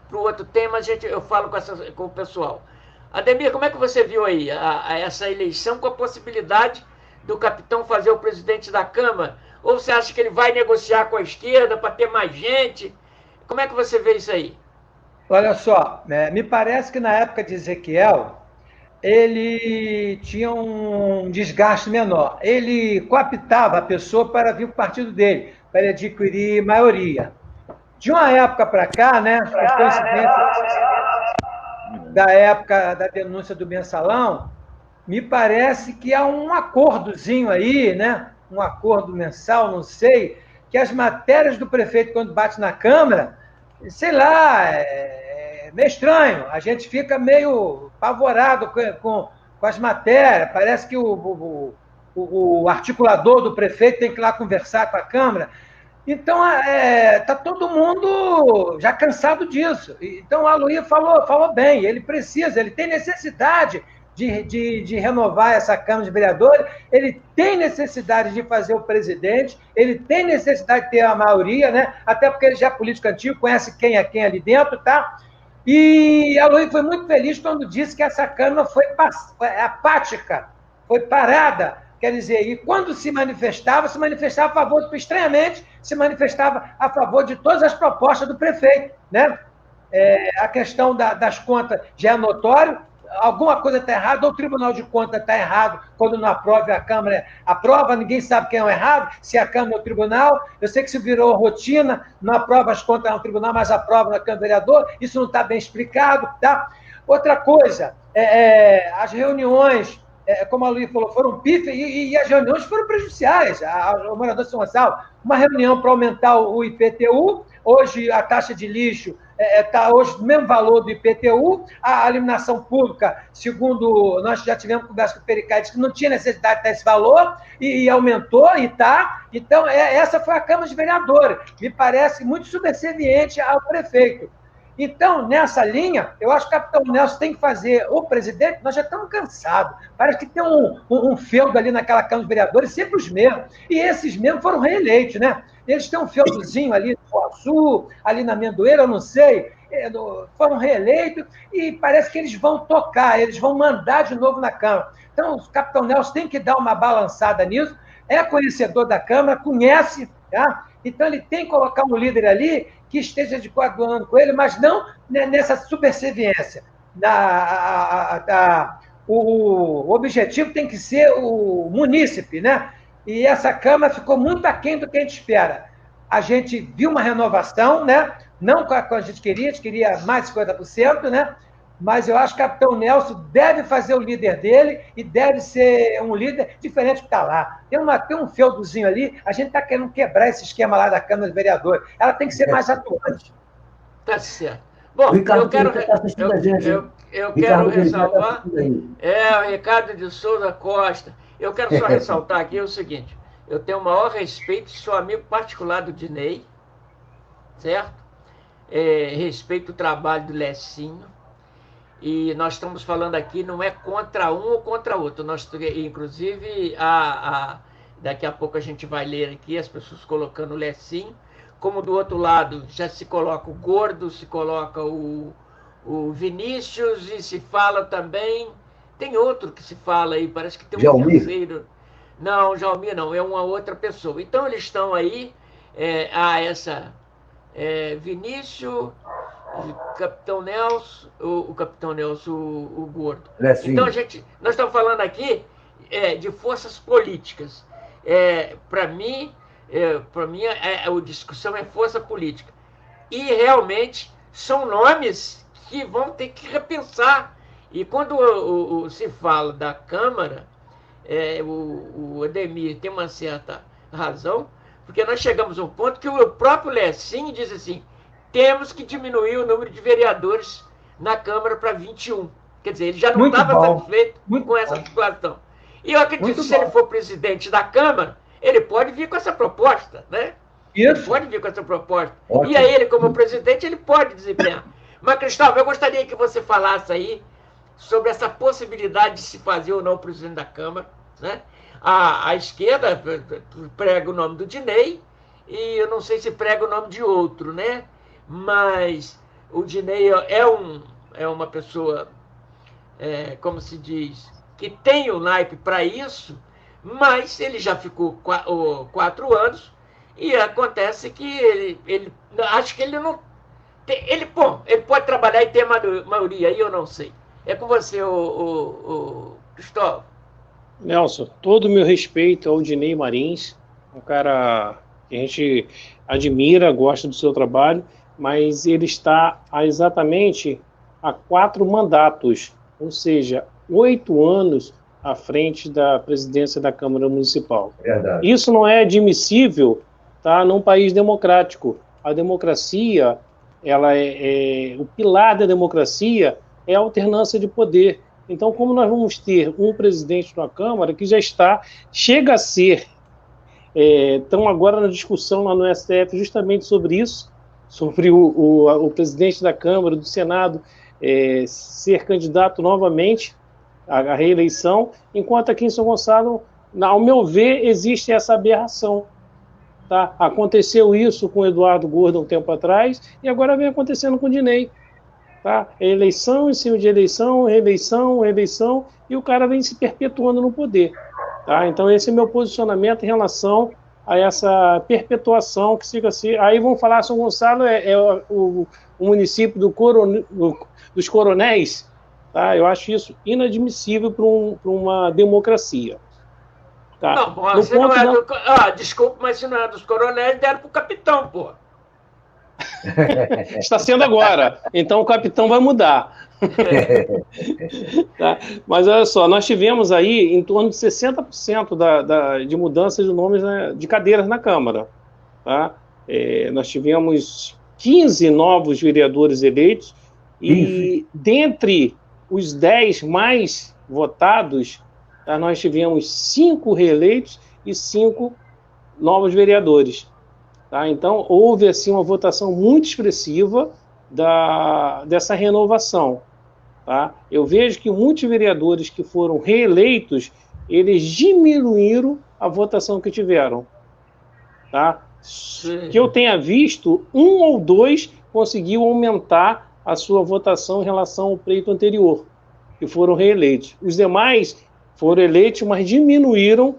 para o outro tema, eu falo com o pessoal. Ademir, como é que você viu aí essa eleição com a possibilidade do capitão fazer o presidente da Câmara? Ou você acha que ele vai negociar com a esquerda para ter mais gente? Como é que você vê isso aí? Olha só, me parece que na época de Ezequiel, ele tinha um desgaste menor. Ele cooptava a pessoa para vir para o partido dele, para ele adquirir maioria. De uma época para cá, né, por coincidência da época da denúncia do Mensalão, me parece que há um acordozinho aí, né, um acordo mensal, não sei, que as matérias do prefeito, quando bate na Câmara, sei lá, meio estranho, a gente fica meio apavorado com as matérias, parece que o articulador do prefeito tem que ir lá conversar com a Câmara. Então, está todo mundo já cansado disso. Então, a Luí falou bem, ele tem necessidade de renovar essa Câmara de Vereadores, ele tem necessidade de fazer o presidente, ele tem necessidade de ter a maioria, né? Até porque ele já é político antigo, conhece quem é quem ali dentro, tá? E a Luiz foi muito feliz quando disse que essa Câmara foi apática, foi parada. Quer dizer, e quando se manifestava a favor, estranhamente, se manifestava a favor de todas as propostas do prefeito, né? A questão das contas já é notório, alguma coisa está errada, ou o Tribunal de Contas está errado quando não aprova, a Câmara aprova, ninguém sabe quem é o errado, se é a Câmara ou o Tribunal. Eu sei que se virou rotina, não aprova as contas no Tribunal, mas aprova na Câmara Vereador, isso não está bem explicado. Tá? Outra coisa, as reuniões, como a Luiz falou, foram pífias e as reuniões foram prejudiciais. O morador de São Gonçalo, uma reunião para aumentar o IPTU, hoje a taxa de lixo está hoje no mesmo valor do IPTU, a iluminação pública, segundo nós já tivemos conversa com o Pericai, disse que não tinha necessidade de ter esse valor, e aumentou, e está. Então, essa foi a Câmara de Vereadores, me parece muito subserviente ao prefeito. Então, nessa linha, eu acho que o capitão Nelson tem que fazer, o presidente, nós já estamos cansados, parece que tem um feudo ali naquela Câmara de Vereadores, sempre os mesmos, e esses mesmos foram reeleitos, né? Eles têm um feudozinho ali no Sul, ali na Amendoeira, eu não sei, foram reeleitos, e parece que eles vão tocar, eles vão mandar de novo na Câmara. Então, o capitão Nelson tem que dar uma balançada nisso, é conhecedor da Câmara, conhece, tá? Então ele tem que colocar um líder ali que esteja de coadunando com ele, mas não nessa subserviência. O objetivo tem que ser o munícipe, né? E essa Câmara ficou muito aquém do que a gente espera. A gente viu uma renovação, né? Não com a gente queria mais de 50%, né? Mas eu acho que o capitão Nelson deve fazer o líder dele e deve ser um líder diferente do que está lá. Tem um feudozinho ali, a gente está querendo quebrar esse esquema lá da Câmara de Vereadores. Ela tem que ser mais atuante. Tá certo. Bom, Ricardo, eu quero ressalvar. O Ricardo de Souza Costa. Eu quero só ressaltar aqui o seguinte: eu tenho o maior respeito, sou amigo particular do Dinei, certo? Respeito o trabalho do Lecinho. E nós estamos falando aqui, não é contra um ou contra outro. Inclusive, daqui a pouco a gente vai ler aqui as pessoas colocando o Lecinho. Como do outro lado já se coloca o Gordo, se coloca o Vinícius e se fala também. Tem outro que se fala aí, parece que tem um Jalmir. terceiro. Não, Jalmir não, é uma outra pessoa. Então eles estão aí, Vinícius, o Capitão Nelson, o Gordo. Então nós estamos falando aqui de forças políticas. Para mim, a discussão é força política. E realmente são nomes que vão ter que repensar. E quando se fala da Câmara, o Ademir tem uma certa razão, porque nós chegamos a um ponto que o próprio Lecinho diz assim: temos que diminuir o número de vereadores na Câmara para 21. Quer dizer, ele já não estava satisfeito com essa situação. E eu acredito que se ele for presidente da Câmara, ele pode vir com essa proposta, né? Isso. Ele pode vir com essa proposta. Ótimo. E aí ele, como presidente, ele pode desempenhar. Mas, Cristóvão, eu gostaria que você falasse aí sobre essa possibilidade de se fazer ou não o presidente da Câmara, né? A esquerda prega o nome do Dinei e eu não sei se prega o nome de outro, né? Mas o Dinei é uma pessoa, como se diz, que tem o naipe para isso, mas ele já ficou 4 anos e acontece que ele acho que ele não tem, ele pode trabalhar e ter maioria, aí eu não sei. É com você, Cristóvão. Nelson, todo o meu respeito ao Dinei Marins, um cara que a gente admira, gosta do seu trabalho, mas ele está exatamente há 4 mandatos, ou seja, 8 anos à frente da presidência da Câmara Municipal. Verdade. Isso não é admissível, tá, num país democrático. A democracia, o pilar da democracia é a alternância de poder. Então, como nós vamos ter um presidente da Câmara que chega a ser, estão agora na discussão lá no STF justamente sobre isso, sobre o presidente da Câmara, do Senado, ser candidato novamente à reeleição, enquanto aqui em São Gonçalo, ao meu ver, existe essa aberração. Tá? Aconteceu isso com o Eduardo Gordo um tempo atrás, e agora vem acontecendo com o Dinei. Tá? Eleição em cima de eleição, reeleição, reeleição, e o cara vem se perpetuando no poder. Tá? Então, esse é meu posicionamento em relação a essa perpetuação que fica assim. Aí vão falar, São Gonçalo é o município dos coronéis. Tá? Eu acho isso inadmissível para uma democracia. Tá? Não, pô, você não é desculpa, mas se não é dos coronéis, deram para o capitão, pô. Está sendo agora. Então o capitão vai mudar. Tá? Mas olha só, nós tivemos aí em torno de 60% de mudança de nomes, né, de cadeiras na Câmara. Tá? Nós tivemos 15 novos vereadores eleitos e dentre os 10 mais votados, tá, nós tivemos 5 reeleitos e 5 novos vereadores. Tá? Então, houve assim, uma votação muito expressiva dessa renovação. Tá? Eu vejo que muitos vereadores que foram reeleitos, eles diminuíram a votação que tiveram. Tá? Que eu tenha visto, 1 ou 2 conseguiu aumentar a sua votação em relação ao pleito anterior, que foram reeleitos. Os demais foram eleitos, mas diminuíram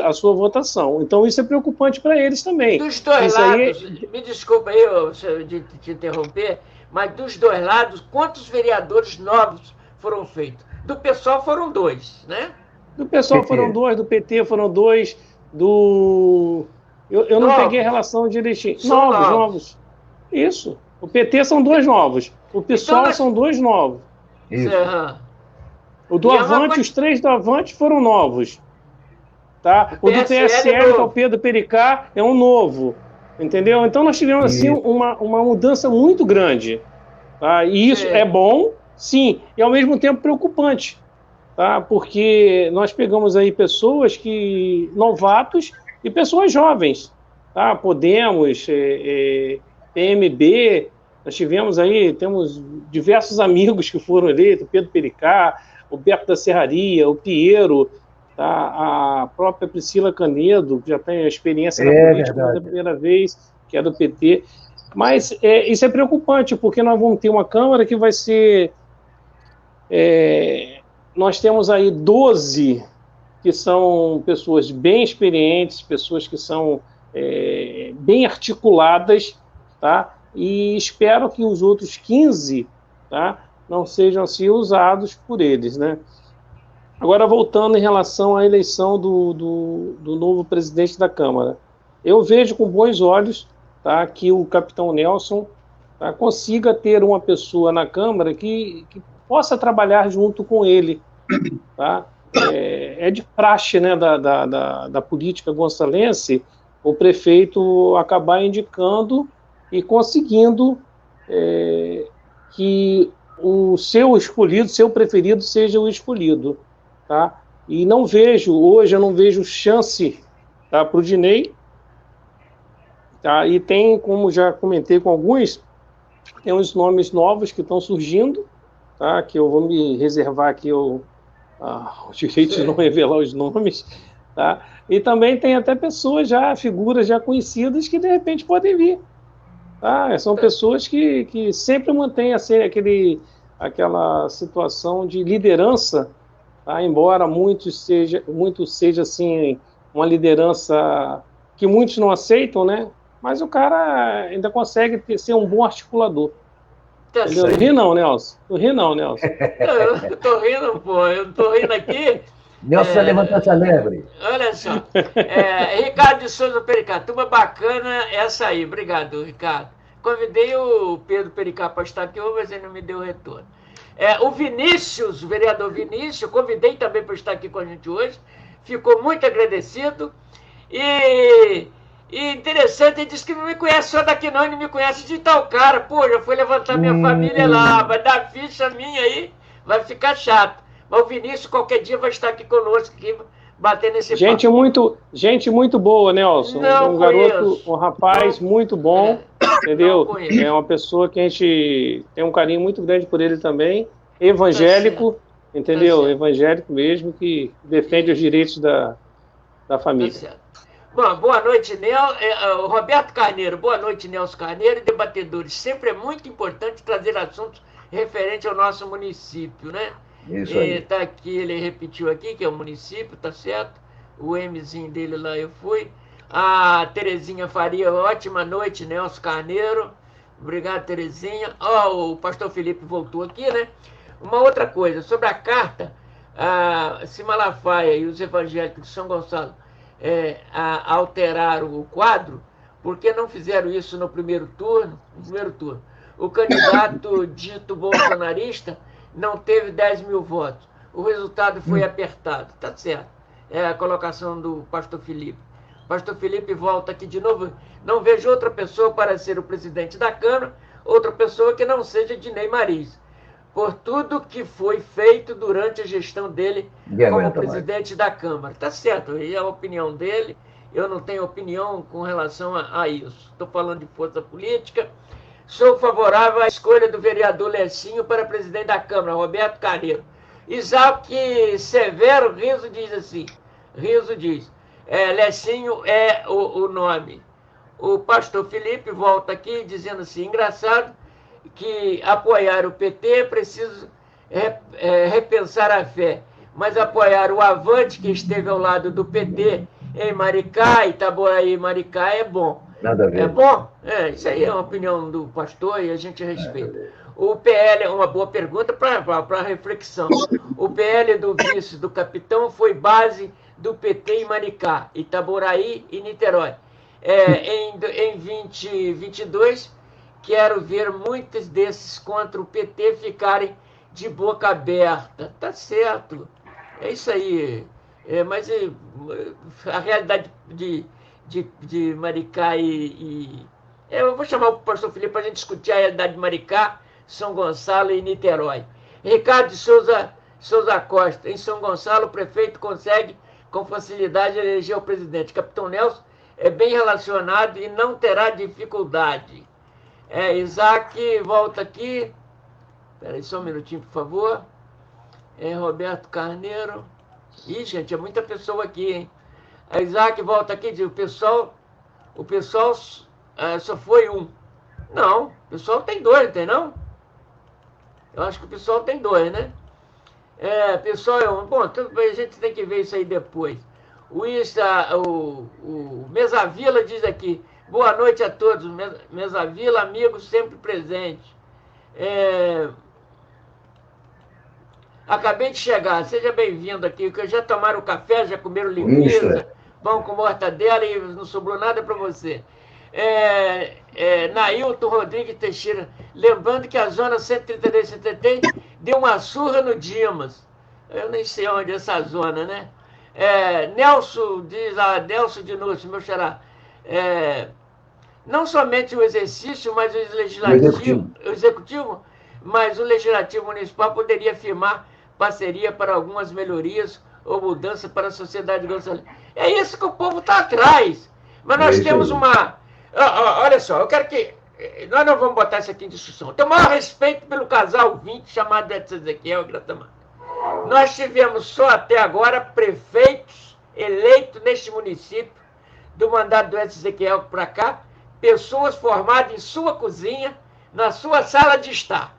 a sua votação. Então, isso é preocupante para eles também. Dos dois lados, me desculpa aí de te interromper, mas dos dois lados, quantos vereadores novos foram feitos? Do PSOL foram 2, né? Do PSOL foram 2, do PT foram 2, Eu não peguei a relação direitinho. Novos. Isso. O PT são 2 novos. O PSOL então, são 2 novos. Isso. O do Avante, os 3 do Avante foram novos. Tá? O do PSL, que é o Pedro Pericá, é um novo. Entendeu? Então nós tivemos assim, uma mudança muito grande. Tá? E isso é bom, sim, e ao mesmo tempo preocupante. Tá? Porque nós pegamos aí pessoas novatos e pessoas jovens. Tá? Podemos, PMB, nós temos diversos amigos que foram eleitos, Pedro Pericá, o Beto da Serraria, o Piero, tá? A própria Priscila Canedo, que já tem a experiência na política pela primeira vez, que é do PT. Mas isso é preocupante, porque nós vamos ter uma Câmara que vai ser... nós temos aí 12 que são pessoas bem experientes, pessoas que são bem articuladas, tá? E espero que os outros 15, tá, não sejam assim usados por eles, né? Agora, voltando em relação à eleição do novo presidente da Câmara, eu vejo com bons olhos, tá, que o capitão Nelson, tá, consiga ter uma pessoa na Câmara que possa trabalhar junto com ele. Tá? É de praxe, né, da política gonçalense o prefeito acabar indicando e conseguindo que o seu escolhido, seu preferido, seja o escolhido. Tá? E hoje eu não vejo chance, tá, para o Dinei. Tá? E tem, como já comentei com alguns, tem uns nomes novos que estão surgindo, tá? Que eu vou me reservar aqui o direito de não revelar os nomes. Tá? E também tem até pessoas figuras já conhecidas que de repente podem vir. Tá? São pessoas que sempre mantêm assim, aquela situação de liderança, tá? Embora muito seja assim, uma liderança que muitos não aceitam, né? Mas o cara ainda consegue ser um bom articulador. Tá não ri não, Nelson. Não ri não, Nelson. Eu tô rindo, pô. Eu tô rindo aqui. Nelson vai levantar essa lebre. Olha só. Ricardo de Souza Pericá. Turma bacana essa aí. Obrigado, Ricardo. Convidei o Pedro Pericá para estar aqui hoje, mas ele não me deu retorno. O Vinícius, o vereador Vinícius, convidei também para estar aqui com a gente hoje. Ficou muito agradecido. E interessante, ele disse que não me conhece só daqui não, ele me conhece de tal cara. Pô, já foi levantar minha família lá, vai dar ficha minha aí, vai ficar chato. Mas o Vinícius qualquer dia vai estar aqui conosco, aqui, batendo esse papo. Gente muito boa, Nelson. Não garoto, um rapaz muito bom, entendeu? É uma pessoa que a gente tem um carinho muito grande por ele também. Evangélico, entendeu? Evangélico mesmo, que defende os direitos da família. Bom, boa noite, Roberto Carneiro. Boa noite, Nelson Carneiro e debatedores. Sempre é muito importante trazer assuntos referente ao nosso município, né? Isso aí. Tá aqui, ele repetiu aqui, que é o município, tá certo? O Mzinho dele lá eu fui. A Terezinha Faria, ótima noite, Nelson Carneiro. Obrigado, Terezinha. O pastor Felipe voltou aqui, né? Uma outra coisa, sobre a carta, se Malafaia e os evangélicos de São Gonçalo alteraram o quadro, por que não fizeram isso no primeiro turno? O candidato dito bolsonarista não teve 10 mil votos. O resultado foi apertado. Tá certo. É a colocação do pastor Felipe. Pastor Felipe volta aqui de novo. Não vejo outra pessoa para ser o presidente da Câmara, outra pessoa que não seja Dinei Mariz, por tudo que foi feito durante a gestão dele como presidente da Câmara. Tá certo, é a opinião dele. Eu não tenho opinião com relação a isso. Estou falando de força política. Sou favorável à escolha do vereador Lecinho para presidente da Câmara, Roberto Carneiro. Isaac Severo Riso diz assim, Lecinho é o nome. O pastor Felipe volta aqui dizendo assim, engraçado que apoiar o PT é preciso repensar a fé, mas apoiar o Avante, que esteve ao lado do PT em Maricá, Itaboraí e Maricá, é bom. Nada a ver. É bom? Isso aí é uma opinião do pastor e a gente respeita. O PL é uma boa pergunta para reflexão. O PL do vice do capitão foi base do PT em Maricá, Itaboraí e Niterói. Em 2022, quero ver muitos desses contra o PT ficarem de boca aberta. Tá certo. É isso aí. Mas a realidade de Maricá eu vou chamar o pastor Felipe para a gente discutir a realidade de Maricá, São Gonçalo e Niterói. Ricardo de Souza Costa. Em São Gonçalo, o prefeito consegue com facilidade eleger o presidente. Capitão Nelson é bem relacionado e não terá dificuldade. Isaac, volta aqui. Espera aí só um minutinho, por favor. Roberto Carneiro. Ih, gente, é muita pessoa aqui, hein? Isaac, volta aqui, diz, o pessoal só foi um. Não, o pessoal tem dois, não tem não? Eu acho que o pessoal tem dois, né? Pessoal é um. Bom, tudo bem, a gente tem que ver isso aí depois. O Mesavila diz aqui, boa noite a todos, Mesavila, amigos sempre presentes. Acabei de chegar, seja bem-vindo aqui, que já tomaram café, já comeram linguiça, pão com mortadela e não sobrou nada para você. Nailton Rodrigues Teixeira, lembrando que a zona 132 deu uma surra no Dimas. Eu nem sei onde é essa zona, né? Nelson, diz Nelson de Núcio, meu xará, não somente o exercício, mas o executivo, mas o legislativo municipal poderia firmar parceria para algumas melhorias ou mudança para a sociedade gonçalves. É isso que o povo está atrás. Mas nós temos uma... olha só, eu quero que... Nós não vamos botar isso aqui em discussão. Eu tenho o maior respeito pelo casal 20, chamado Edson Ezequiel e Gratamar. Nós tivemos só até agora prefeitos eleitos neste município, do mandato do Edson Ezequiel para cá, pessoas formadas em sua cozinha, na sua sala de estar.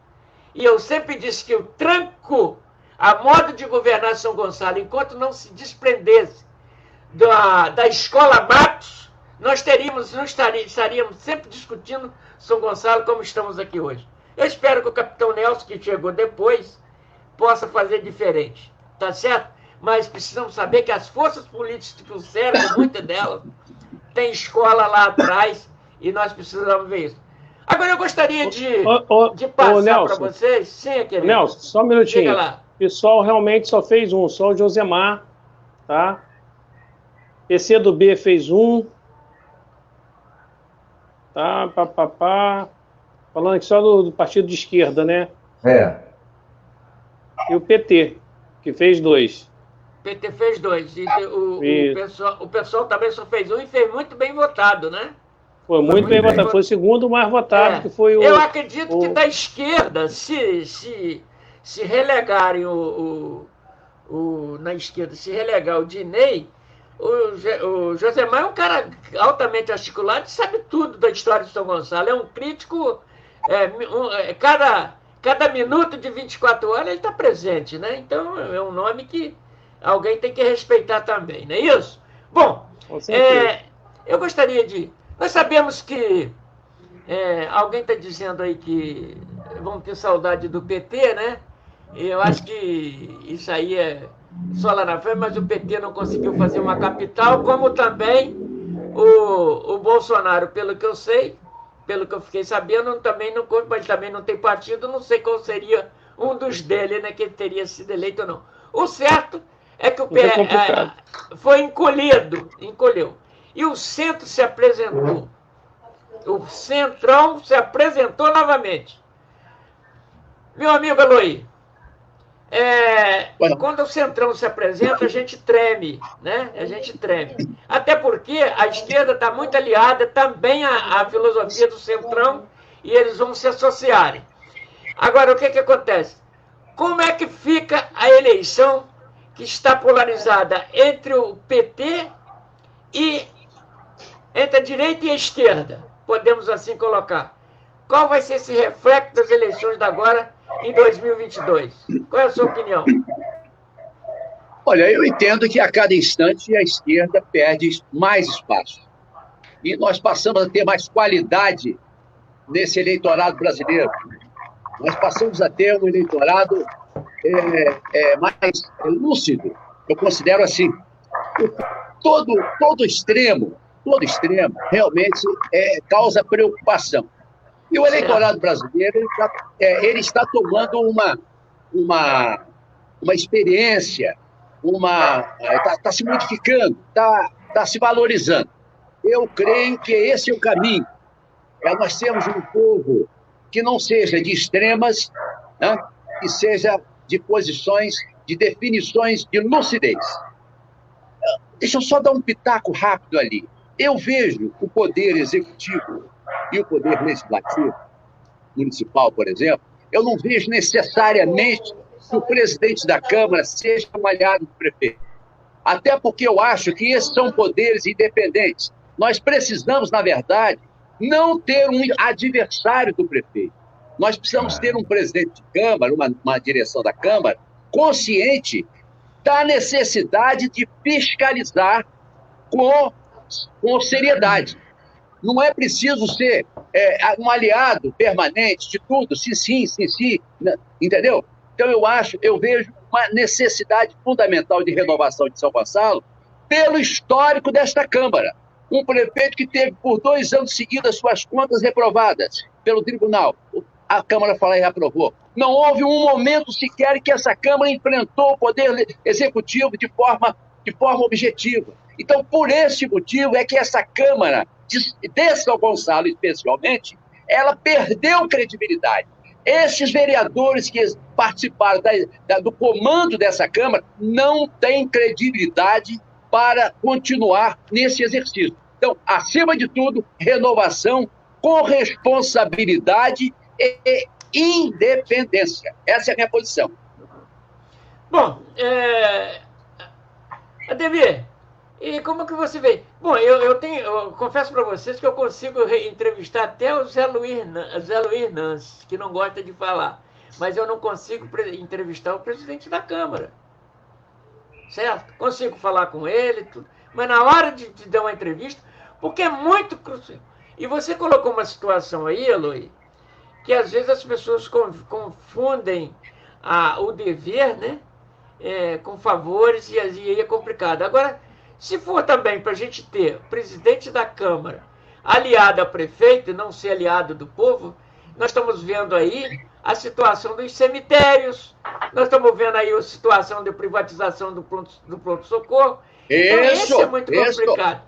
E eu sempre disse que o tranco, a modo de governar São Gonçalo, enquanto não se desprendesse da escola Matos, nós estaríamos sempre discutindo São Gonçalo como estamos aqui hoje. Eu espero que o capitão Nelson, que chegou depois, possa fazer diferente, tá certo? Mas precisamos saber que as forças políticas que o cérebro, muitas delas, tem escola lá atrás, e nós precisamos ver isso. Agora eu gostaria de passar para vocês. Sim, querido. Nelson, só um minutinho. O pessoal realmente só fez um, só o Josemar, tá? PC do B fez um. Tá, falando aqui só do partido de esquerda, né? E o PT, que fez 2. O PT fez 2. O pessoal também só fez um e fez muito bem votado, né? Foi muito bem votado. Foi o segundo mais votado, que foi o... Eu acredito que da esquerda, se relegarem na esquerda, se relegar o Dinei, o Josemar é um cara altamente articulado e sabe tudo da história de São Gonçalo. É um crítico... cada minuto de 24 horas ele está presente, né? Então é um nome que alguém tem que respeitar também, não é isso? Bom, eu gostaria de... Nós sabemos que alguém está dizendo aí que vão ter saudade do PT, né? Eu acho que isso aí é só lá na frente, mas o PT não conseguiu fazer uma capital, como também o Bolsonaro, pelo que eu sei, pelo que eu fiquei sabendo, também não, ele também não tem partido, não sei qual seria um dos dele, né, que ele teria sido eleito ou não. O certo é que o PT foi encolheu. E o centro se apresentou. O centrão se apresentou novamente. Meu amigo Eloy, quando o centrão se apresenta, a gente treme, né? A gente treme. Até porque a esquerda está muito aliada também à filosofia do centrão e eles vão se associarem. Agora, o que acontece? Como é que fica a eleição que está polarizada entre o PT e entre a direita e a esquerda? Podemos assim colocar. Qual vai ser esse reflexo das eleições de agora em 2022? Qual é a sua opinião? Olha, eu entendo que a cada instante a esquerda perde mais espaço. E nós passamos a ter mais qualidade nesse eleitorado brasileiro. Nós passamos a ter um eleitorado mais lúcido. Eu considero assim. Todo extremo realmente causa preocupação. E o eleitorado brasileiro ele está tomando uma experiência, está se modificando, está se valorizando. Eu creio que esse é o caminho. Nós temos um povo que não seja de extremas, né, que seja de posições, de definições de lucidez. Deixa eu só dar um pitaco rápido ali. Eu vejo o poder executivo e o poder legislativo, municipal, por exemplo, eu não vejo necessariamente que o presidente da Câmara seja um aliado do prefeito. Até porque eu acho que esses são poderes independentes. Nós precisamos, na verdade, não ter um adversário do prefeito. Nós precisamos ter um presidente de Câmara, uma direção da Câmara, consciente da necessidade de fiscalizar com seriedade. Não é preciso ser um aliado permanente de tudo, sim, entendeu? Então eu vejo uma necessidade fundamental de renovação de São Gonçalo pelo histórico desta Câmara. Um prefeito que teve por 2 anos seguidos as suas contas reprovadas pelo tribunal. A Câmara foi lá e aprovou. Não houve um momento sequer que essa Câmara enfrentou o Poder Executivo de forma objetiva. Então, por esse motivo, é que essa Câmara, de São Gonçalo especialmente, ela perdeu credibilidade. Esses vereadores que participaram do comando dessa Câmara não têm credibilidade para continuar nesse exercício. Então, acima de tudo, renovação com responsabilidade e independência. Essa é a minha posição. Bom, Ademir, e como que você vê? Bom, eu confesso para vocês que eu consigo entrevistar até o Zé Luiz Nance, que não gosta de falar, mas eu não consigo entrevistar o presidente da Câmara. Certo? Consigo falar com ele, tudo, mas na hora de dar uma entrevista, porque é muito crucial. E você colocou uma situação aí, Eloy, que às vezes as pessoas confundem o dever, né, com favores, e aí é complicado. Agora, se for também para a gente ter presidente da Câmara aliado a prefeito e não ser aliado do povo, nós estamos vendo aí a situação dos cemitérios, nós estamos vendo aí a situação de privatização do pronto-socorro. Então, isso é muito complicado.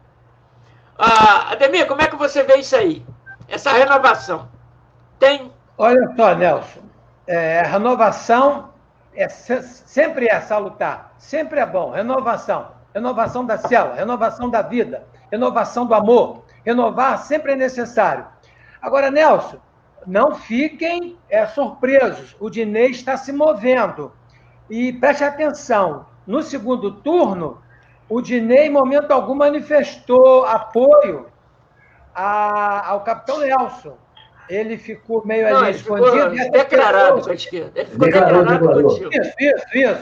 Ademir, como é que você vê isso aí? Essa renovação? Tem? Olha só, Nelson, a renovação sempre é salutar, sempre é bom. Renovação da célula, renovação da vida, renovação do amor. Renovar sempre é necessário. Agora, Nelson, não fiquem surpresos. O Dinei está se movendo. E preste atenção, no segundo turno, o Dinei, em momento algum, manifestou apoio ao capitão Nelson. Ele ficou meio Não, ali ele ficou escondido. declarado com a esquerda. Ele ficou declarado contigo.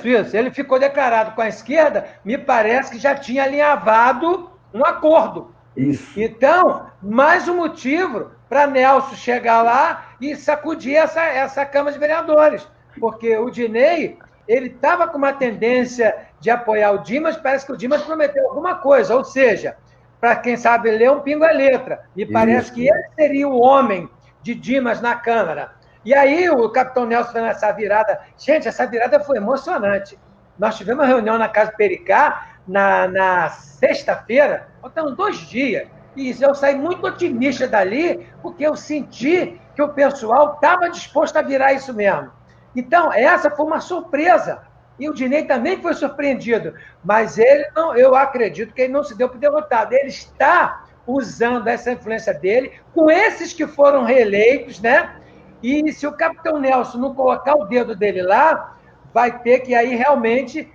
Isso. Ele ficou declarado com a esquerda, me parece que já tinha alinhavado um acordo. Isso. Então, mais um motivo para Nelson chegar lá e sacudir essa Câmara de Vereadores. Porque o Dinei, ele estava com uma tendência de apoiar o Dimas, parece que o Dimas prometeu alguma coisa, ou seja, para quem sabe ler, um pingo é letra. Me parece que ele seria o homem de Dimas na Câmara. E aí o capitão Nelson fez essa virada. Gente, essa virada foi emocionante. Nós tivemos uma reunião na Casa Pericá na sexta-feira, faltando 2 dias. E eu saí muito otimista dali, porque eu senti que o pessoal estava disposto a virar isso mesmo. Então, essa foi uma surpresa. E o Dinei também foi surpreendido. Mas ele não, eu acredito que ele não se deu por derrotado. Ele está usando essa influência dele com esses que foram reeleitos, né? E se o capitão Nelson não colocar o dedo dele lá, vai ter que aí realmente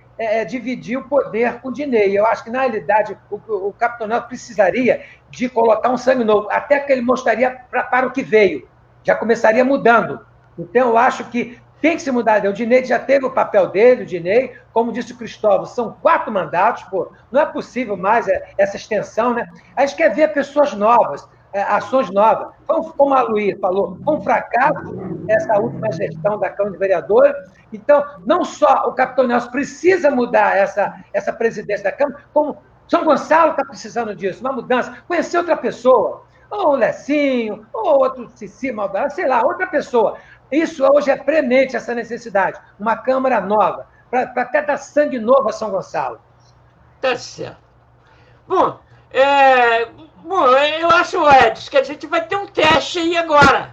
dividir o poder com o Dinei. Eu acho que, na realidade, o capitão Nelson precisaria de colocar um sangue novo, até que ele mostraria para o que veio. Já começaria mudando. Então, eu acho que tem que se mudar. O Dinei já teve o papel dele, o Dinei, como disse o Cristóvão, são 4 mandatos, pô, não é possível mais essa extensão, né? A gente quer ver pessoas novas, ações novas. Como a Luísa falou, foi um fracasso essa última gestão da Câmara de Vereadores. Então, não só o capitão Nelson precisa mudar essa presidência da Câmara, como São Gonçalo está precisando disso, uma mudança, conhecer outra pessoa, ou o Lecinho, ou outro Cici Maldonado, sei lá, outra pessoa. Isso hoje é premente, essa necessidade. Uma Câmara nova, para até dar sangue novo a São Gonçalo. Tá certo. Bom, eu acho, Edson, que a gente vai ter um teste aí agora.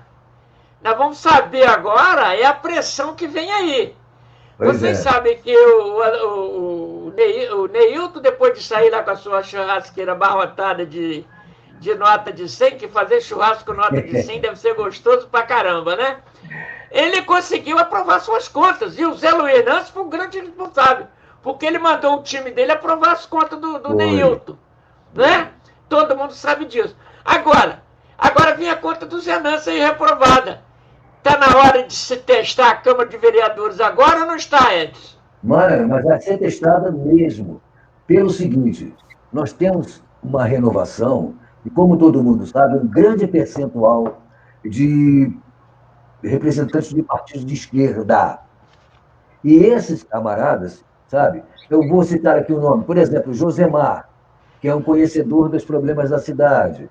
Nós vamos saber agora a pressão que vem aí. Vocês sabem que o Neilton, depois de sair lá com a sua churrasqueira abarrotada de nota de 100, que fazer churrasco com nota de 100 deve ser gostoso pra caramba, né? Ele conseguiu aprovar suas contas. E o Zé Luiz Nantes foi um grande responsável, porque ele mandou o time dele aprovar as contas do Neilton. Né? Todo mundo sabe disso. Agora vem a conta do Zé Nantes aí reprovada. Está na hora de se testar a Câmara de Vereadores agora ou não está, Edson? Mas vai ser testada mesmo. Pelo seguinte, nós temos uma renovação, e como todo mundo sabe, um grande percentual de representantes de partidos de esquerda. E esses camaradas, sabe, eu vou citar aqui o nome, por exemplo, Josemar, que é um conhecedor dos problemas da cidade,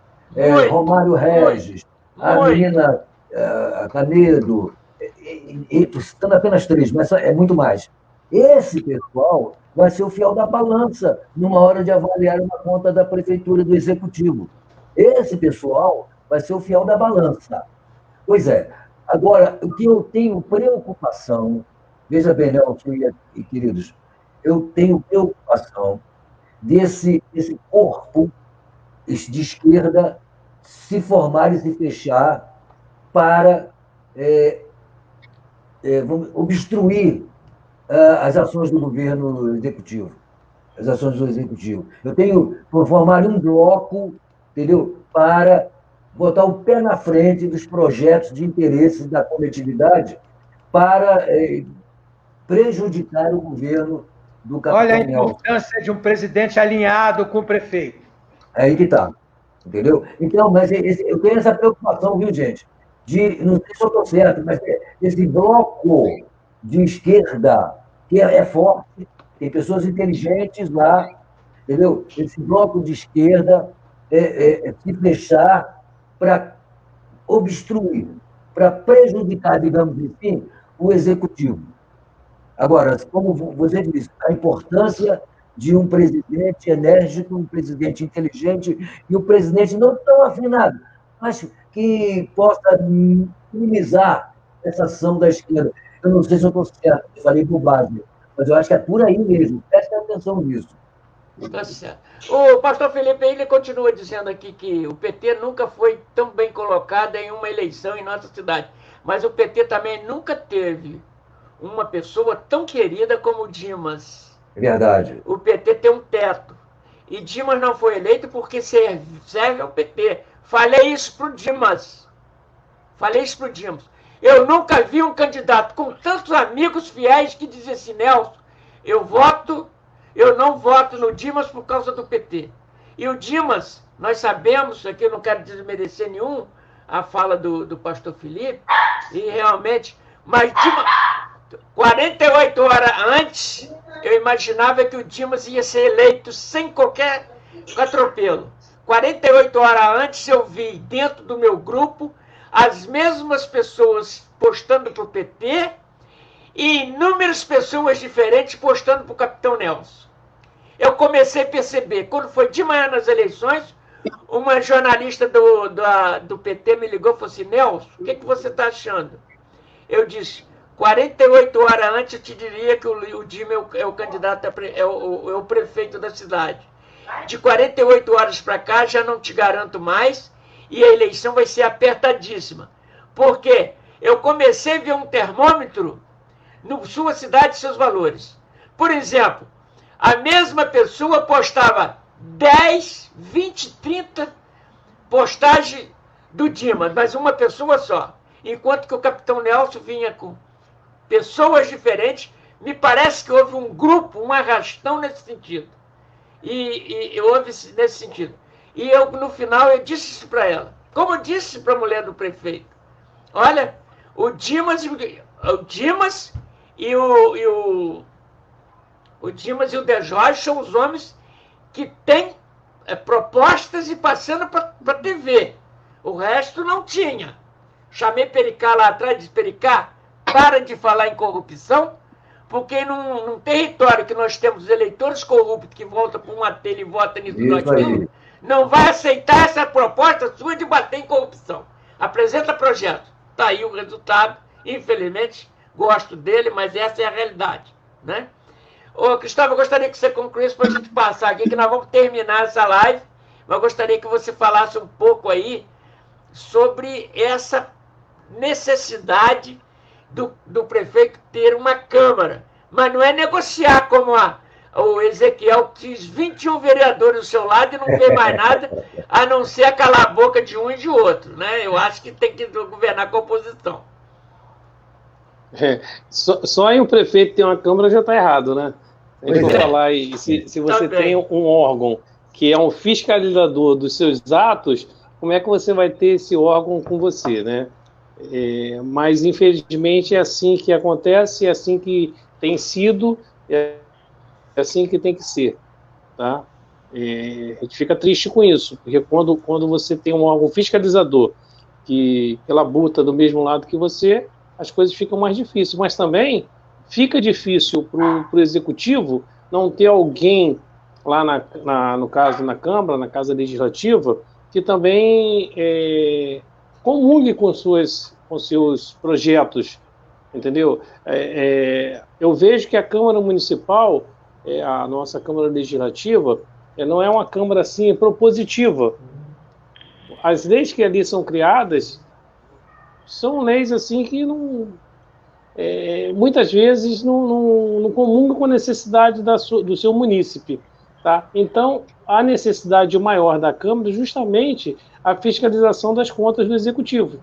Romário Regis, a menina Canedo, citando apenas 3, mas é muito mais. Esse pessoal vai ser o fiel da balança numa hora de avaliar uma conta da prefeitura, do executivo. Esse pessoal vai ser o fiel da balança. Pois é. Agora, o que eu tenho preocupação, veja bem, Nelson e queridos, eu tenho preocupação desse corpo de esquerda se formar e se fechar para obstruir as ações do governo executivo. As ações do executivo. Eu tenho formar um bloco, entendeu? Para botar o pé na frente dos projetos de interesse da coletividade para prejudicar o governo do capitão Olha a Nelson. importância de um presidente alinhado com o prefeito. É aí que está, entendeu? Então, mas eu tenho essa preocupação, viu, gente? Não sei se eu estou certo, mas esse bloco de esquerda, que é forte, tem pessoas inteligentes lá, entendeu? Esse bloco de esquerda se fechar para obstruir, para prejudicar, digamos assim, o executivo. Agora, como você disse, a importância de um presidente enérgico, um presidente inteligente, e um presidente não tão afinado, mas que possa minimizar essa ação da esquerda. Eu não sei se eu estou certo, eu falei bobagem, mas eu acho que é por aí mesmo. Preste atenção nisso. Tá certo. O pastor Felipe, ele continua dizendo aqui que o PT nunca foi tão bem colocado em uma eleição em nossa cidade, mas o PT também nunca teve uma pessoa tão querida como o Dimas. É verdade. O PT tem um teto. E Dimas não foi eleito porque serve ao PT. Falei isso pro Dimas. Falei isso para o Dimas. Eu nunca vi um candidato com tantos amigos fiéis que dizia assim, Nelson, eu não voto no Dimas por causa do PT. E o Dimas, nós sabemos, aqui eu não quero desmerecer nenhum a fala do pastor Felipe, e realmente, mas Dimas, 48 horas antes, eu imaginava que o Dimas ia ser eleito sem qualquer atropelo. 48 horas antes eu vi dentro do meu grupo as mesmas pessoas postando para o PT e inúmeras pessoas diferentes postando para o Capitão Nelson. Eu comecei a perceber, quando foi de manhã nas eleições, uma jornalista do PT me ligou e falou assim, Nelson, o que você está achando? Eu disse, 48 horas antes eu te diria que o Dima é o candidato, é o prefeito da cidade. De 48 horas para cá já não te garanto mais e a eleição vai ser apertadíssima. Por quê? Eu comecei a ver um termômetro na sua cidade e seus valores. Por exemplo, a mesma pessoa postava 10, 20, 30 postagens do Dimas, mas uma pessoa só. Enquanto que o Capitão Nelson vinha com pessoas diferentes, me parece que houve um grupo, um arrastão nesse sentido. E houve nesse sentido. E eu, no final, eu disse isso para ela. Como eu disse para a mulher do prefeito. Olha, o Dimas e o De Jorge são os homens que têm propostas e passando para a TV. O resto não tinha. Chamei Pericá lá atrás, disse, Pericá, para de falar em corrupção, porque num território que nós temos eleitores corruptos que voltam para uma telha e votam nisso que nós temos, não vai aceitar essa proposta sua de bater em corrupção. Apresenta projeto. Está aí o resultado. Infelizmente, gosto dele, mas essa é a realidade. Né? Ô, Cristóvão, eu gostaria que você concluísse para a gente passar aqui, que nós vamos terminar essa live, mas eu gostaria que você falasse um pouco sobre essa necessidade do prefeito ter uma Câmara. Mas não é negociar como o Ezequiel quis 21 vereadores do seu lado e não fez mais nada, a não ser calar a boca de um e de outro. Né? Eu acho que tem que governar com a oposição. Só em um prefeito ter uma Câmara já está errado, né? A gente vai falar aí, se você tem um órgão que é um fiscalizador dos seus atos, como é que você vai ter esse órgão com você, né? Mas, infelizmente, é assim que acontece, é assim que tem sido, é assim que tem que ser, tá? A gente fica triste com isso, porque quando você tem um órgão fiscalizador que labuta do mesmo lado que você, as coisas ficam mais difíceis, mas também fica difícil para o executivo não ter alguém lá, no caso, na Câmara, na Casa Legislativa, que também comungue com seus projetos, entendeu? Eu vejo que a Câmara Municipal, a nossa Câmara Legislativa, não é uma Câmara assim propositiva. As leis que ali são criadas são leis assim que muitas vezes não comungam com a necessidade do seu munícipe. Tá? Então, a necessidade maior da Câmara é justamente a fiscalização das contas do Executivo.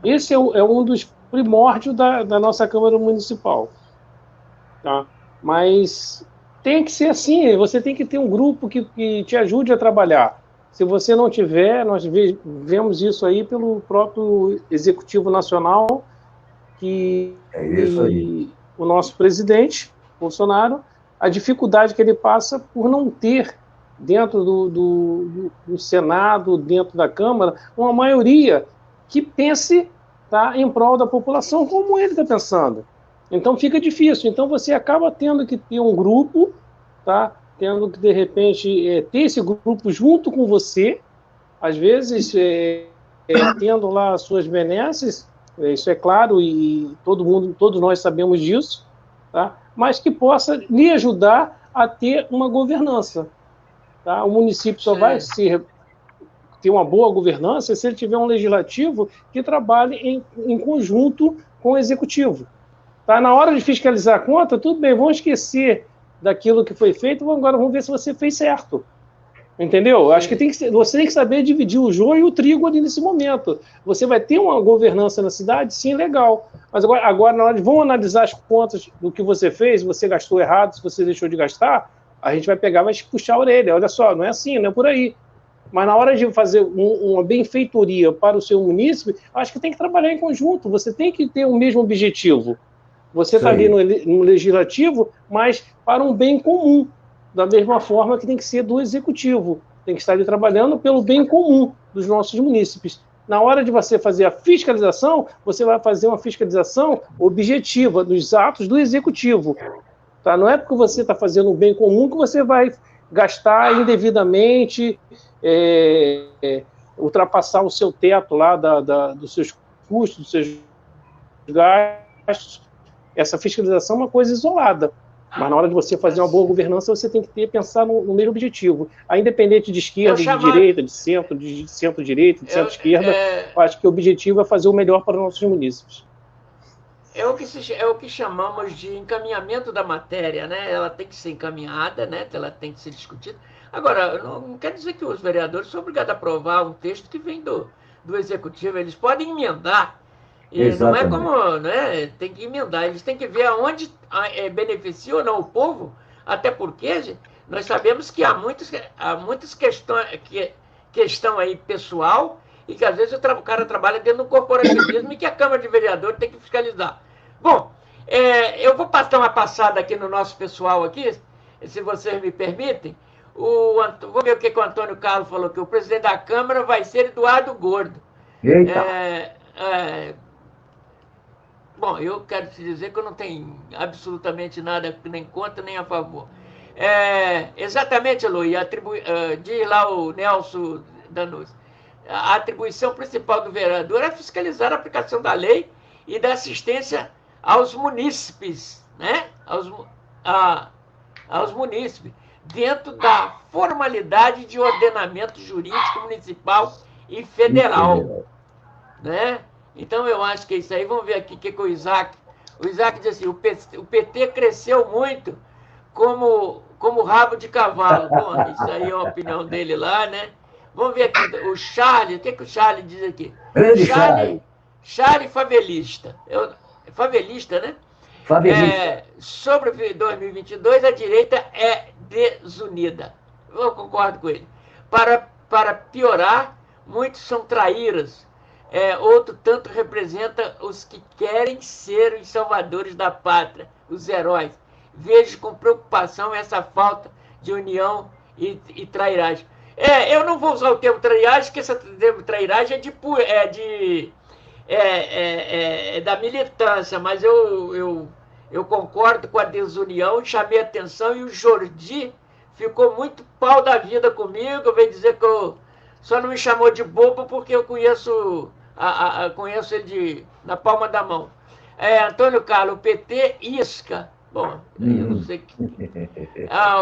Esse é um dos primórdios da nossa Câmara Municipal. Tá? Mas tem que ser assim, você tem que ter um grupo que te ajude a trabalhar. Se você não tiver, nós vemos isso aí pelo próprio Executivo Nacional, que o nosso presidente, Bolsonaro, a dificuldade que ele passa por não ter, dentro do Senado, dentro da Câmara, uma maioria que pense em prol da população como ele está pensando. Então fica difícil. Então você acaba tendo que ter um grupo, tá? Tendo que, de repente, ter esse grupo junto com você, às vezes tendo lá as suas benesses, isso é claro, e todos nós sabemos disso, tá? Mas que possa lhe ajudar a ter uma governança. Tá? O município só vai ter uma boa governança se ele tiver um legislativo que trabalhe em conjunto com o executivo. Tá? Na hora de fiscalizar a conta, tudo bem, vamos esquecer daquilo que foi feito, agora vamos ver se você fez certo. Entendeu? Acho que, você tem que saber dividir o joio e o trigo ali nesse momento. Você vai ter uma governança na cidade, sim, legal. Mas agora na hora de vamos analisar as contas do que você fez, se você gastou errado, se você deixou de gastar, a gente vai pegar e vai te puxar a orelha. Olha só, não é assim, não é por aí. Mas na hora de fazer uma benfeitoria para o seu munícipe, acho que tem que trabalhar em conjunto. Você tem que ter o mesmo objetivo. Você está ali no legislativo, mas para um bem comum. Da mesma forma que tem que ser do executivo. Tem que estar ali trabalhando pelo bem comum dos nossos munícipes. Na hora de você fazer a fiscalização, você vai fazer uma fiscalização objetiva dos atos do executivo. Tá? Não é porque você está fazendo o bem comum que você vai gastar indevidamente, ultrapassar o seu teto lá dos seus custos, dos seus gastos. Essa fiscalização é uma coisa isolada. Mas na hora de você fazer uma boa governança, você tem que pensar no mesmo objetivo. Aí, independente de esquerda, de direita, de centro-direita, de centro-esquerda, acho que o objetivo é fazer o melhor para os nossos munícipes. É o que chamamos de encaminhamento da matéria, né? Ela tem que ser encaminhada, né? Ela tem que ser discutida. Agora, não quer dizer que os vereadores são obrigados a aprovar um texto que vem do executivo. Eles podem emendar. E exatamente. Não é como, né? Tem que emendar, eles têm que ver aonde beneficia ou não o povo, até porque nós sabemos que há muitas questão aí pessoal e que às vezes o cara trabalha dentro do corporativismo e que a Câmara de Vereadores tem que fiscalizar. Bom, eu vou dar uma passada aqui no nosso pessoal aqui, se vocês me permitem. Vou ver o que o Antônio Carlos falou, que o presidente da Câmara vai ser Eduardo Gordo. Eita! Bom, eu quero te dizer que eu não tenho absolutamente nada nem contra nem a favor. Exatamente, Luí, diz lá o Nelson Danus. A atribuição principal do vereador é fiscalizar a aplicação da lei e da assistência aos munícipes, né? Aos munícipes, dentro da formalidade de ordenamento jurídico municipal e federal, né? Então, eu acho que é isso aí. Vamos ver aqui o que o Isaac... O Isaac diz assim, o PT cresceu muito como rabo de cavalo. Bom, isso aí é a opinião dele lá, né? Vamos ver aqui o Charlie. O que o Charlie diz aqui? Charlie favelista. Favelista, né? Favelista. Sobre 2022, a direita é desunida. Eu concordo com ele. Para piorar, muitos são traíras. Outro tanto representa os que querem ser os salvadores da pátria, os heróis. Vejo com preocupação essa falta de união e trairagem. Eu não vou usar o termo trairagem, porque esse termo trairagem é da militância, mas eu concordo com a desunião e chamei a atenção, e o Jordi ficou muito pau da vida comigo, veio dizer que só não me chamou de bobo porque eu conheço ele na palma da mão. Antônio Carlos, o PT isca. Bom, eu não sei que...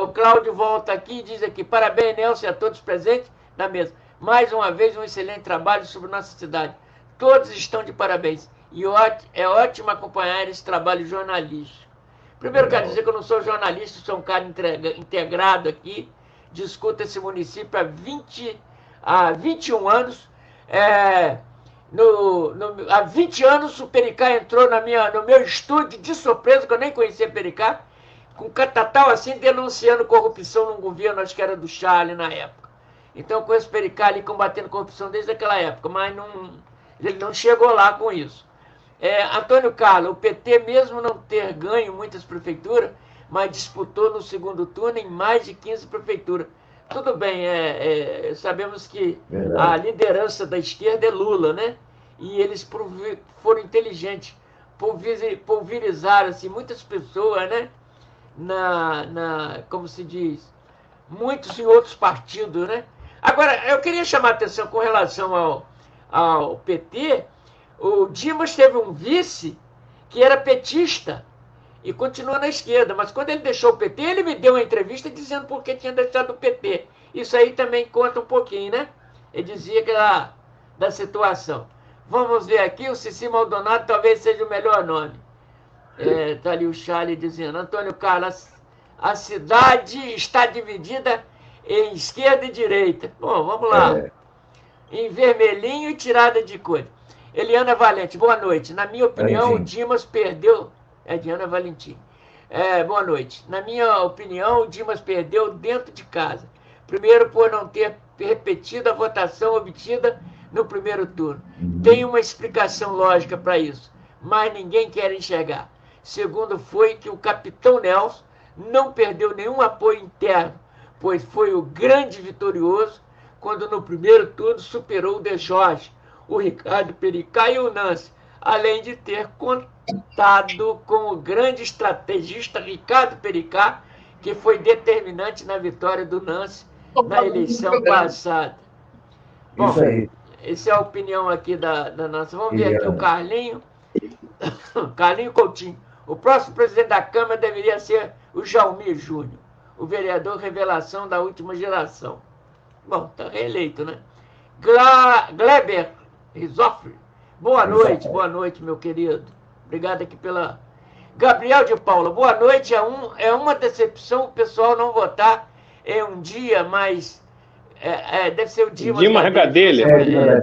o Cláudio volta aqui e diz aqui, parabéns, Nelson, e a todos presentes na mesa. Mais uma vez, um excelente trabalho sobre nossa cidade. Todos estão de parabéns. E é ótimo acompanhar esse trabalho jornalístico. Primeiro, quero dizer que eu não sou jornalista, sou um cara integrado aqui, discuto esse município há 21 anos. Há 20 anos o Pericá entrou no meu estúdio de surpresa, que eu nem conhecia Pericá, com catatal assim, denunciando corrupção num governo, acho que era do Charlie na época. Então eu conheço Pericá ali combatendo corrupção desde aquela época, mas ele não chegou lá com isso. Antônio Carlos, o PT, mesmo não ter ganho muitas prefeituras, mas disputou no segundo turno em mais de 15 prefeituras. Tudo bem, sabemos que a liderança da esquerda é Lula, né? E eles foram inteligentes, pulverizaram assim, muitas pessoas, né? Como se diz, muitos em outros partidos, né? Agora, eu queria chamar a atenção com relação ao PT. O Dimas teve um vice que era petista e continua na esquerda, mas quando ele deixou o PT, ele me deu uma entrevista dizendo por que tinha deixado o PT. Isso aí também conta um pouquinho, né? Ele dizia que era da situação. Vamos ver aqui, o Cici Maldonado talvez seja o melhor nome. Está ali o Charlie dizendo, Antônio Carlos, a cidade está dividida em esquerda e direita. Bom, vamos lá. Em vermelhinho e tirada de cor. Eliana Valente, boa noite. Na minha opinião, o Dimas perdeu... É Diana Valentim. Boa noite. Na minha opinião, o Dimas perdeu dentro de casa. Primeiro, por não ter repetido a votação obtida no primeiro turno. Tem uma explicação lógica para isso, mas ninguém quer enxergar. Segundo, foi que o capitão Nelson não perdeu nenhum apoio interno, pois foi o grande vitorioso quando no primeiro turno superou o De Jorge, o Ricardo Pericá e o Nancy, além de ter contado com o grande estrategista Ricardo Pericá, que foi determinante na vitória do Nancy na eleição passada. Bom, isso aí. Essa é a opinião aqui da nossa. Vamos ver aqui o Carlinho. Carlinho Coutinho. O próximo presidente da Câmara deveria ser o Jaumir Júnior, o vereador revelação da última geração. Bom, está reeleito, né? Gleber Rizoffre. Boa noite, meu querido. Obrigado aqui pela... Gabriel de Paula, boa noite. É uma decepção o pessoal não votar em um dia, mas... deve ser o Dimas Regadelha.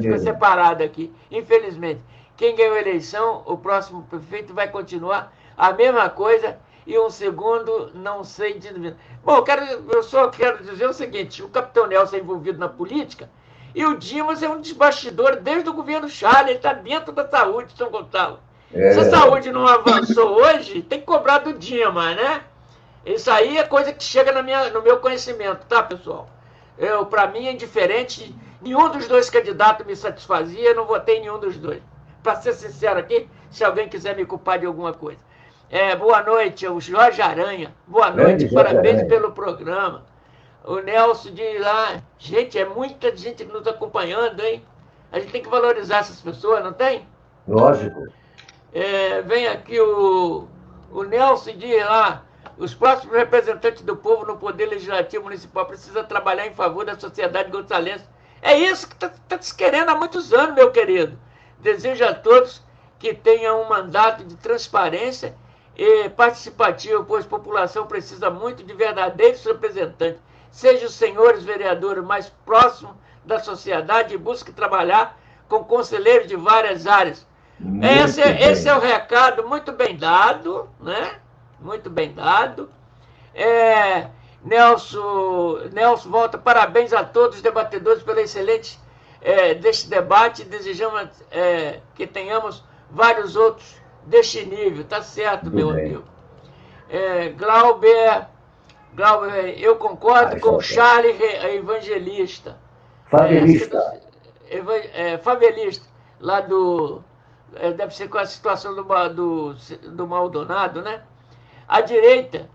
Ficou separado aqui, infelizmente. Quem ganhou a eleição, o próximo prefeito vai continuar a mesma coisa e um segundo, não sei de... Bom, eu só quero dizer o seguinte, o capitão Nelson é envolvido na política e o Dimas é um dos bastidores desde o governo Charles, ele está dentro da saúde de São Gonçalo. Se a saúde não avançou hoje, tem que cobrar do Dimas, né? Isso aí é coisa que chega no meu conhecimento, tá, pessoal? Para mim é indiferente, nenhum dos dois candidatos me satisfazia, eu não votei em nenhum dos dois. Para ser sincero aqui, se alguém quiser me culpar de alguma coisa. Boa noite, o Jorge Aranha. Boa noite, parabéns pelo programa. O Nelson diz lá, gente, é muita gente nos acompanhando, hein? A gente tem que valorizar essas pessoas, não tem? Lógico. Vem aqui o Nelson diz lá, os próximos representantes do povo no Poder Legislativo Municipal precisam trabalhar em favor da sociedade gonçalense. É isso que está se querendo há muitos anos, meu querido. Desejo a todos que tenham um mandato de transparência e participativo, pois a população precisa muito de verdadeiros representantes. Sejam os senhores vereadores mais próximos da sociedade e busquem trabalhar com conselheiros de várias áreas. Esse é o recado, muito bem dado, né? Muito bem dado. Nelson volta, parabéns a todos os debatedores pelo excelente deste debate. Desejamos que tenhamos vários outros deste nível. Tá certo, meu amigo. Glauber, eu concordo com o Charles Evangelista. Favelista. Favelista, lá do... deve ser com a situação do Maldonado, né? A direita,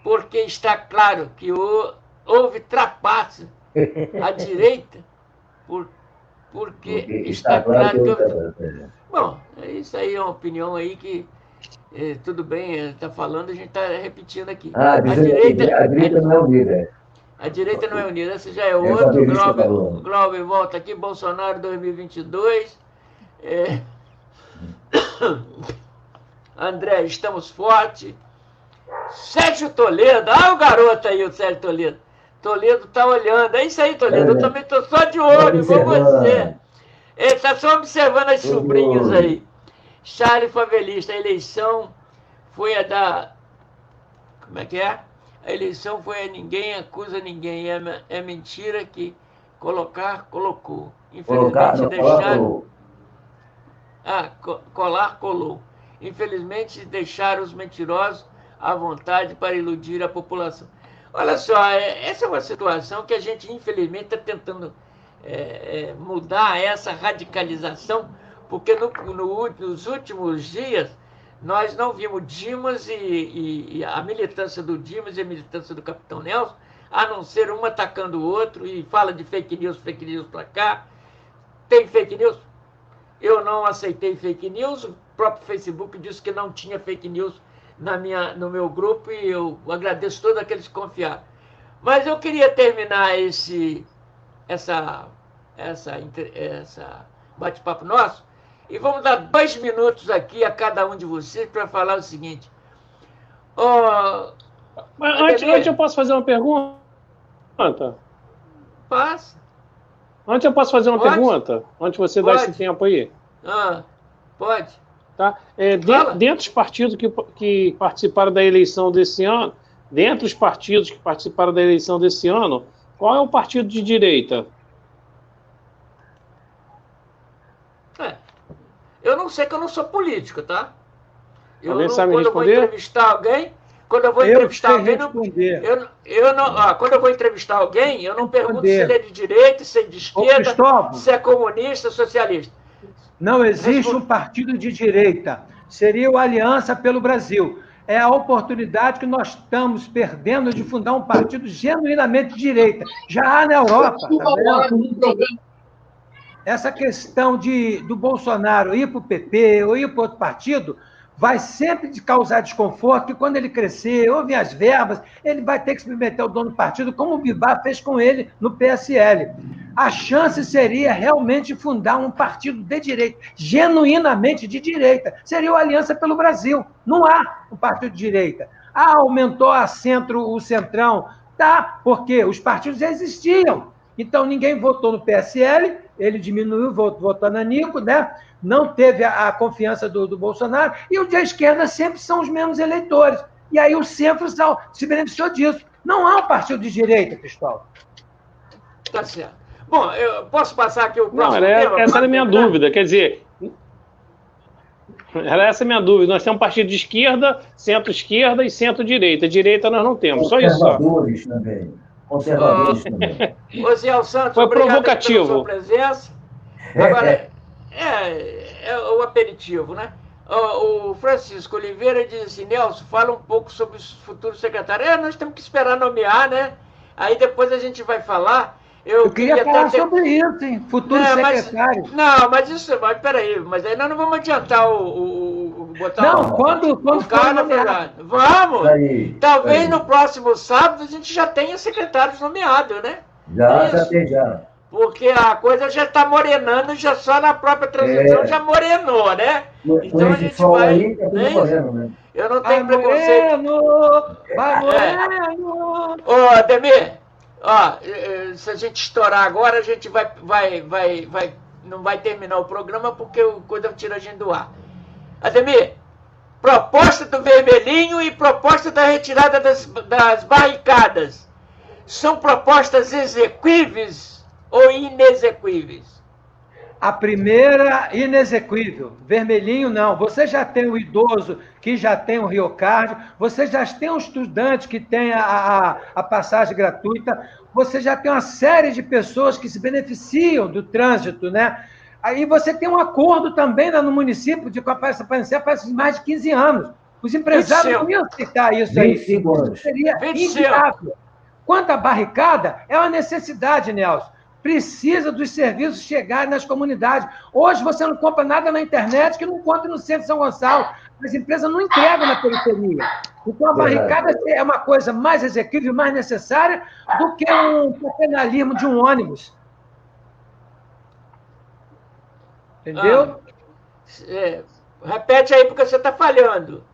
porque está claro que houve trapaça. A direita, porque está claro que houve... Bom, isso aí é uma opinião aí que, tudo bem, está falando, a gente está repetindo aqui. A direita não é unida. A direita não é unida, esse já é outro. Glauber volta aqui, Bolsonaro 2022. André, estamos fortes. Sérgio Toledo, o garoto aí, o Sérgio Toledo. Toledo está olhando, é isso aí, Toledo, eu também estou só de olho, igual você. Ele está só observando as sobrinhas aí. Charles Favelista, a eleição foi a da... Como é que é? A eleição foi a ninguém acusa ninguém. É mentira que colocou. Infelizmente deixaram... Colar, colou. Infelizmente deixaram os mentirosos à vontade para iludir a população. Olha só, essa é uma situação que a gente, infelizmente, está tentando mudar essa radicalização, porque nos últimos dias nós não vimos Dimas e a militância do Dimas e a militância do Capitão Nelson, a não ser um atacando o outro e fala de fake news para cá. Tem fake news? Eu não aceitei fake news, o próprio Facebook disse que não tinha fake news no meu grupo e eu agradeço todos aqueles que confiaram. Mas eu queria terminar essa bate-papo nosso e vamos dar 2 minutos aqui a cada um de vocês para falar o seguinte. Mas antes eu posso fazer uma pergunta? pergunta? Passa. Antes eu posso fazer uma Pode? pergunta? Antes você dá esse tempo aí. Pode. Tá? Dentro dos partidos que participaram da eleição desse ano, qual é o partido de direita? Eu não sei, que eu não sou político, tá? Alguém sabe quando responder? Eu vou entrevistar alguém, quando eu vou entrevistar alguém, eu não pergunto se ele é de direita, se é de esquerda, se é comunista, socialista. Não existe um partido de direita. Seria o Aliança pelo Brasil. É a oportunidade que nós estamos perdendo de fundar um partido genuinamente de direita. Já há na Europa. Tá vendo? Essa questão do Bolsonaro ir para o PP ou ir para outro partido vai sempre causar desconforto, e quando ele crescer, houve as verbas, ele vai ter que submeter o dono do partido, como o Bivar fez com ele no PSL. A chance seria realmente fundar um partido de direita, genuinamente de direita. Seria o Aliança pelo Brasil. Não há um partido de direita. Aumentou o Centrão. Tá, porque os partidos já existiam. Então, ninguém votou no PSL, ele diminuiu, votou na Nico, né? Não teve a confiança do Bolsonaro, e o de esquerda sempre são os mesmos eleitores. E aí o centro se beneficiou disso. Não há um partido de direita, Cristóvão. Tá certo. Bom, eu posso passar aqui o próximo tema? Essa era a minha dúvida, quer dizer... Era essa a minha dúvida. Nós temos um partido de esquerda, centro-esquerda e centro-direita. Direita nós não temos, só isso. Conservadores também. Conservadores também. Ô, Zé Santos, foi obrigado provocativo. pela sua presença. Agora, é o aperitivo, né? O Francisco Oliveira diz assim, Nelson, fala um pouco sobre os futuros secretários. Nós temos que esperar nomear, né? Aí depois a gente vai falar. Eu queria falar sobre isso, hein? Futuros secretários. Mas peraí, mas aí nós não vamos adiantar botar não, quando cara nomeado. Vamos! Talvez no próximo sábado a gente já tenha secretários nomeados, né? Já tem. Porque a coisa já está morenando, já só na própria transição já morenou, né? Então a gente vai... Aí, tá moreno, né? Eu não tenho preconceito. Moreno! Ô, Ademir, se a gente estourar agora, a gente não vai terminar o programa porque o coisa tira a gente do ar. Ademir, proposta do Vermelhinho e proposta da retirada das barricadas são propostas exequíveis ou inexequíveis? A primeira, inexequível. Vermelhinho, não. Você já tem o idoso que já tem o Rio Card, você já tem um estudante que tem a passagem gratuita, você já tem uma série de pessoas que se beneficiam do trânsito, né? Aí você tem um acordo também lá no município de Copaíça faz mais de 15 anos. Os empresários não iam aceitar isso aí. 25 anos. Seria inviável. Quanto à barricada, é uma necessidade, Nelson. Precisa dos serviços chegarem nas comunidades. Hoje você não compra nada na internet que não compra no centro de São Gonçalo. As empresas não entregam na periferia. Então a barricada é uma coisa mais exequível, mais necessária do que um paternalismo de um ônibus. Entendeu? Repete aí porque você está falhando.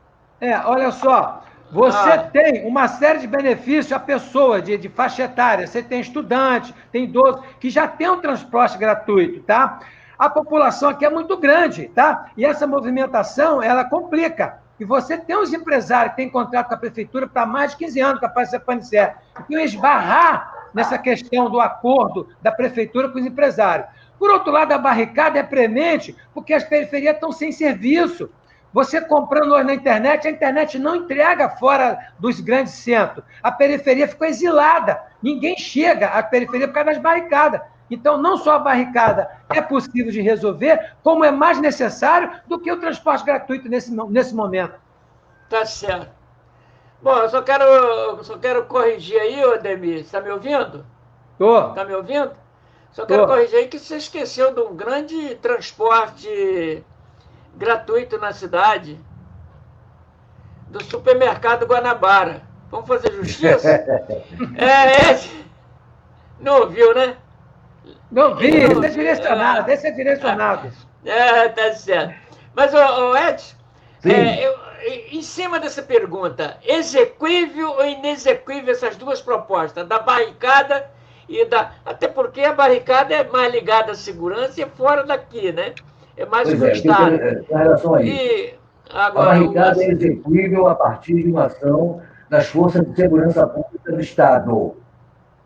Olha só. Você tem uma série de benefícios à pessoa de faixa etária. Você tem estudante, tem idoso, que já tem um transporte gratuito, tá? A população aqui é muito grande, tá? E essa movimentação, ela complica. E você tem os empresários que têm contrato com a prefeitura para mais de 15 anos, capaz de ser panicé. Então, esbarrar nessa questão do acordo da prefeitura com os empresários. Por outro lado, a barricada é premente porque as periferias estão sem serviço. Você comprando hoje na internet, a internet não entrega fora dos grandes centros. A periferia ficou exilada. Ninguém chega à periferia por causa das barricadas. Então, não só a barricada é possível de resolver, como é mais necessário do que o transporte gratuito nesse momento. Tá certo. Bom, eu só quero corrigir aí, Ademir. Está me ouvindo? Estou. Está me ouvindo? Só quero corrigir aí que você esqueceu de um grande transporte gratuito na cidade, do supermercado Guanabara. Vamos fazer justiça? Não ouviu, né? Não vi, esse é direcionado. Tá certo. Mas, Edson, em cima dessa pergunta, exequível ou inexequível essas duas propostas, da barricada e da... Até porque a barricada é mais ligada à segurança e é fora daqui, né? É mais Pois do Estado. Em relação a isso. E A agora, barricada é execuível a partir de uma ação das forças de segurança pública do Estado.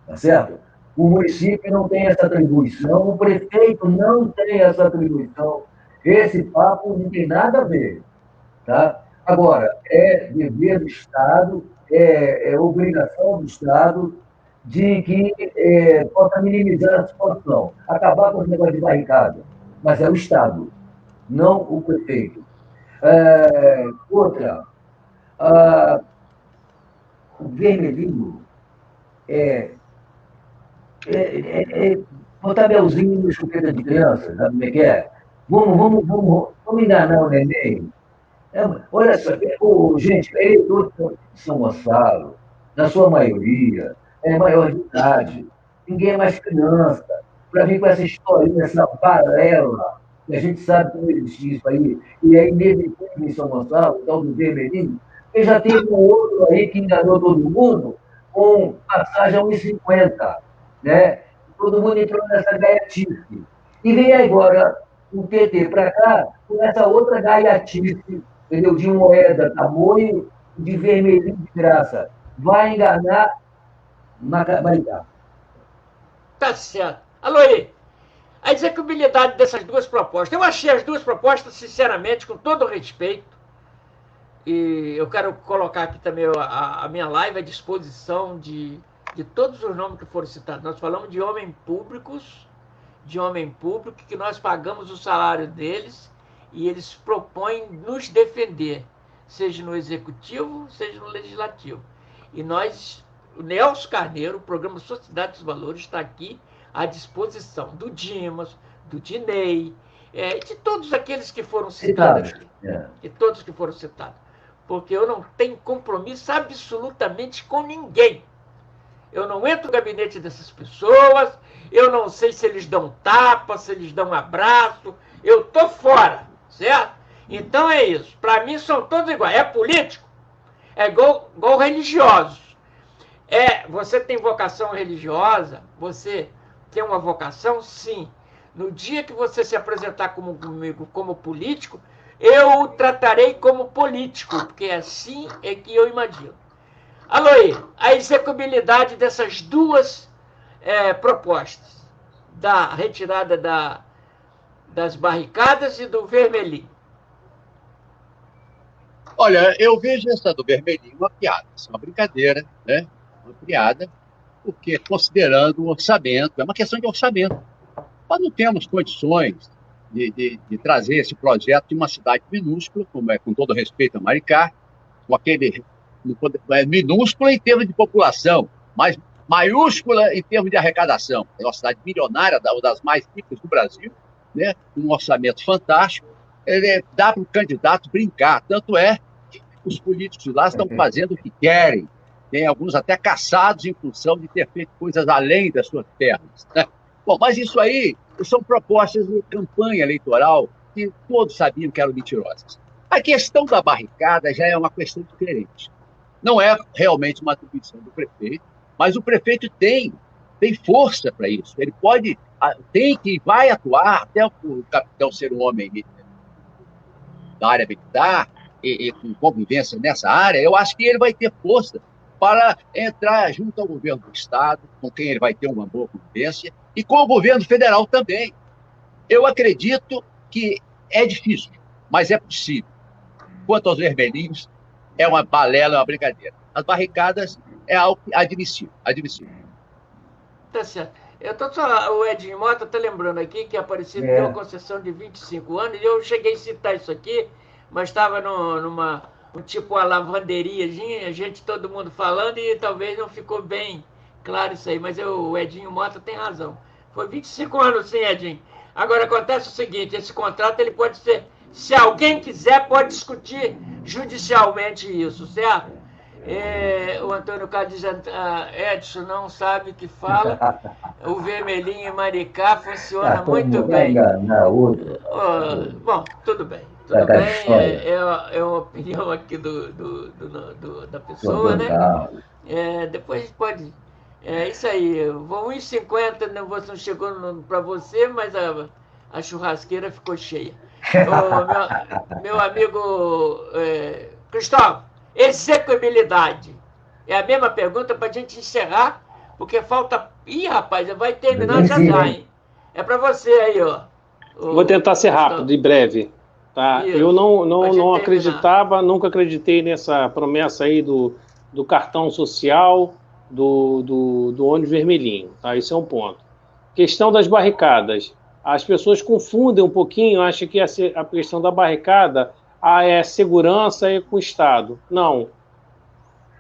Tá certo? O município não tem essa atribuição, o prefeito não tem essa atribuição. Esse papo não tem nada a ver. Tá? Agora, é dever do Estado, é obrigação do Estado de que possa minimizar a situação, acabar com esse negócio de barricada. Mas é o Estado, não o prefeito. Outra, o vermelhinho botar belzinho no chupeta de criança, sabe como é que é? Vamos enganar o neném. Olha só, gente, eleitores de São Gonçalo, na sua maioria, é maior de idade, ninguém é mais criança, para vir com essa historinha, essa balela, que a gente sabe que não existe isso aí, e é inevitável em São Gonçalo, o tal do vermelhinho, e já tem um outro aí que enganou todo mundo com passagem a 1,50, né? Todo mundo entrou nessa gaiatice. E vem agora o PT para cá com essa outra gaiatice, entendeu? De moeda, tamanho, de vermelhinho de graça. Vai enganar, vai enganar. Tá certo. Alô, a execuibilidade dessas duas propostas. Eu achei as duas propostas, sinceramente, com todo o respeito, e eu quero colocar aqui também a minha live à disposição de todos os nomes que foram citados. Nós falamos de homens públicos, que nós pagamos o salário deles e eles propõem nos defender, seja no executivo, seja no legislativo. E nós, o Nelson Carneiro, o programa Sociedade dos Valores, está aqui à disposição do Dimas, do Dinei, de todos aqueles que foram citados aqui. De todos que foram citados. Porque eu não tenho compromisso absolutamente com ninguém. Eu não entro no gabinete dessas pessoas, eu não sei se eles dão tapa, se eles dão abraço, eu estou fora, certo? Então é isso. Para mim são todos iguais. É político, é igual religiosos. Você tem vocação religiosa, você tem uma vocação, sim. No dia que você se apresentar comigo como político, eu o tratarei como político, porque assim é que eu imagino. Alô, a execuibilidade dessas duas propostas, da retirada das barricadas e do vermelhinho. Olha, eu vejo essa do vermelhinho uma piada, uma brincadeira, né? Uma piada, porque considerando o orçamento, é uma questão de orçamento. Nós não temos condições de trazer esse projeto de uma cidade minúscula, como com todo respeito a Maricá, com aquele minúscula em termos de população, mas maiúscula em termos de arrecadação. É uma cidade milionária, uma das mais ricas do Brasil, né? Um orçamento fantástico. Dá para o candidato brincar. Tanto é que os políticos de lá estão fazendo o que querem. Tem alguns até caçados em função de ter feito coisas além das suas terras, né? Bom, mas isso aí são propostas de campanha eleitoral que todos sabiam que eram mentirosas. A questão da barricada já é uma questão diferente. Não é realmente uma atribuição do prefeito, mas o prefeito tem força para isso. Ele vai atuar, até o capitão ser um homem da área militar e com convivência nessa área, eu acho que ele vai ter força para entrar junto ao governo do Estado, com quem ele vai ter uma boa convivência, e com o governo federal também. Eu acredito que é difícil, mas é possível. Quanto aos vermelhinhos, é uma balela, é uma brincadeira. As barricadas é algo admissível. Tá certo. O Edinho Mota está lembrando aqui que a Aparecida tem uma concessão de 25 anos, e eu cheguei a citar isso aqui, mas estava numa tipo uma lavanderiazinha, todo mundo falando, e talvez não ficou bem claro isso aí, mas o Edinho Mota tem razão. Foi 25 anos, sim, Edinho. Agora, acontece o seguinte, esse contrato ele pode ser, se alguém quiser, pode discutir judicialmente isso, certo? O Antônio Carlos diz, Edson não sabe o que fala, o vermelhinho em Maricá funciona muito bem. Na outra. Bom, tudo bem. tudo Daquela bem? história. É uma opinião aqui da pessoa, né? Depois a gente pode... É isso aí. Vou 1,50, né? Você não chegou para você, mas a churrasqueira ficou cheia. Meu amigo Cristóvão, execuibilidade. É a mesma pergunta para a gente encerrar, porque falta... Ih, rapaz, vai terminar já já, hein? É para você aí, ó. Vou tentar ser rápido e breve. Tá? Isso, Eu não terminar. acreditava, nunca acreditei nessa promessa aí do cartão social, do ônibus vermelhinho. Tá? Isso é um ponto. Questão das barricadas. As pessoas confundem um pouquinho, acham que a questão da barricada é segurança com o Estado. Não.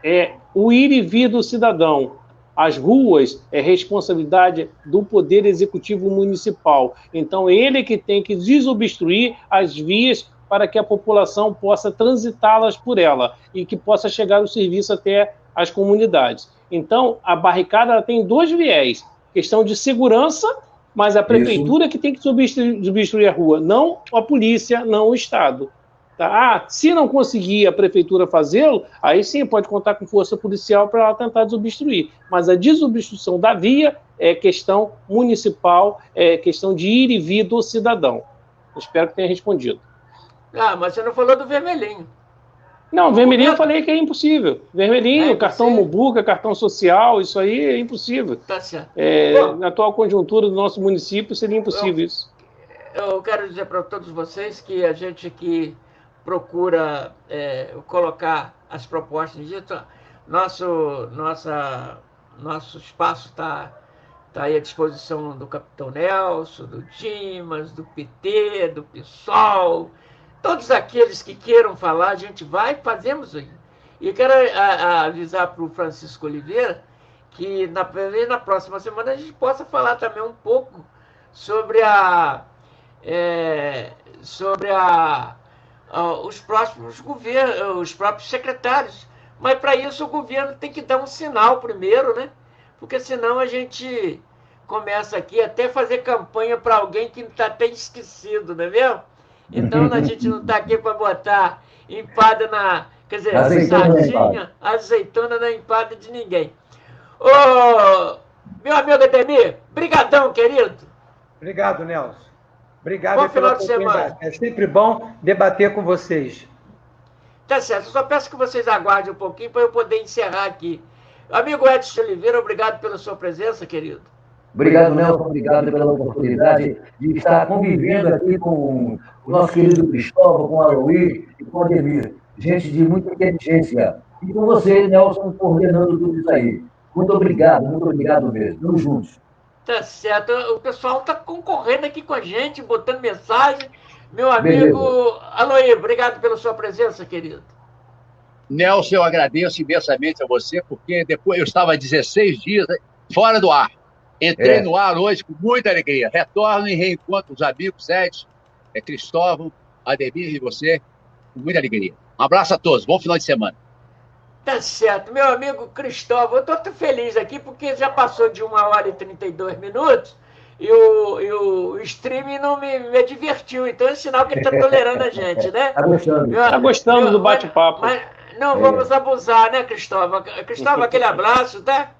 É o ir e vir do cidadão. As ruas é responsabilidade do Poder Executivo Municipal. Então, ele que tem que desobstruir as vias para que a população possa transitá-las por ela e que possa chegar o serviço até as comunidades. Então, a barricada ela tem dois viés. Questão de segurança, mas a prefeitura que tem que desobstruir a rua, não a polícia, não o Estado. Tá? Se não conseguir a prefeitura fazê-lo, aí sim pode contar com força policial para ela tentar desobstruir. Mas a desobstrução da via é questão municipal, é questão de ir e vir do cidadão. Eu espero que tenha respondido. Mas você não falou do vermelhinho. Não, vermelhinho eu falei que é impossível. Vermelhinho, cartão Mubuca, cartão social, isso aí é impossível. Tá certo. Na atual conjuntura do nosso município seria impossível isso. Eu quero dizer para todos vocês que a gente aqui procura colocar as propostas em dia. Nosso espaço está aí à disposição do Capitão Nelson, do Dimas, do PT, do PSOL, todos aqueles que queiram falar, a gente vai, fazemos aí. E quero avisar para o Francisco Oliveira que na próxima semana a gente possa falar também um pouco sobre os próximos governos, os próprios secretários. Mas para isso o governo tem que dar um sinal primeiro, né? Porque senão a gente começa aqui até fazer campanha para alguém que está até esquecido, não é mesmo? Então a gente não está aqui para botar empada na... Quer dizer, sardinha, azeitona na empada de ninguém. Ô, meu amigo Ademir, brigadão, querido. Obrigado, Nelson. Obrigado pela oportunidade. É sempre bom debater com vocês. Tá certo, eu só peço que vocês aguardem um pouquinho para eu poder encerrar aqui. Amigo Edson Oliveira, obrigado pela sua presença, querido. Obrigado, Nelson, obrigado pela oportunidade de estar convivendo aqui com o nosso querido Cristóvão, com o Aloy e com o Ademir. Gente de muita inteligência. E com você, Nelson, coordenando tudo isso aí. Muito obrigado mesmo. Vamos juntos. Tá certo. O pessoal está concorrendo aqui com a gente, botando mensagem. Meu amigo Aloy, obrigado pela sua presença, querido. Nelson, eu agradeço imensamente a você, porque depois eu estava 16 dias fora do ar. Entrei no ar hoje com muita alegria. Retorno e reencontro os amigos Edson, Cristóvão, Ademir e você, com muita alegria. Um abraço a todos. Bom final de semana. Tá certo. Meu amigo Cristóvão, eu estou muito feliz aqui porque já passou de 1h e 32 minutos e o streaming não me divertiu. Então é sinal que ele está tolerando a gente, né? Está gostando do bate-papo. Mas não vamos abusar, né, Cristóvão? Cristóvão, aquele abraço, tá?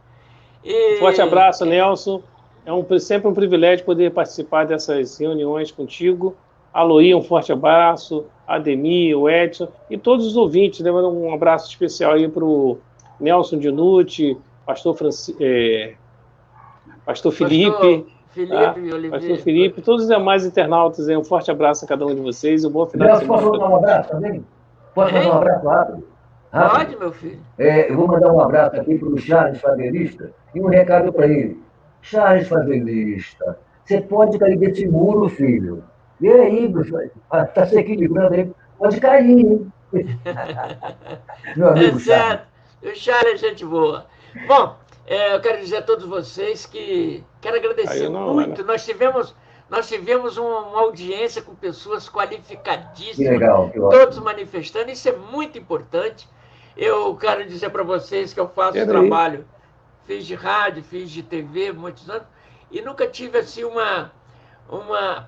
Forte abraço, Nelson. É sempre um privilégio poder participar dessas reuniões contigo. Aloy, um forte abraço. Ademir, o Edson e todos os ouvintes. Levando um abraço especial aí para o Nelson Dinucci, Pastor Felipe. Pastor Felipe, todos os demais internautas. Um forte abraço a cada um de vocês e um bom final de semana. Posso mandar um abraço também? Posso mandar um abraço rápido? Pode, meu filho. Eu vou mandar um abraço aqui para o Charles Favelista e um recado para ele. Charles Favelista, você pode cair desse muro, filho. E aí, está se equilibrando aí, pode cair, hein? Meu amigo certo. O Charles é gente boa. Bom, eu quero dizer a todos vocês que quero agradecer muito. Nós tivemos uma audiência com pessoas qualificadíssimas, que legal, todos manifestando, isso é muito importante. Eu quero dizer para vocês que eu faço trabalho, fiz de rádio, fiz de TV muitos anos, e nunca tive assim uma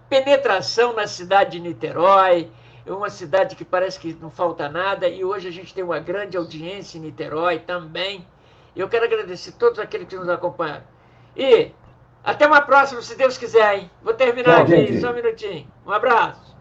penetração na cidade de Niterói, é uma cidade que parece que não falta nada, e hoje a gente tem uma grande audiência em Niterói também. Eu quero agradecer a todos aqueles que nos acompanharam. E até uma próxima, se Deus quiser, hein? Vou terminar aqui, só um minutinho. Um abraço.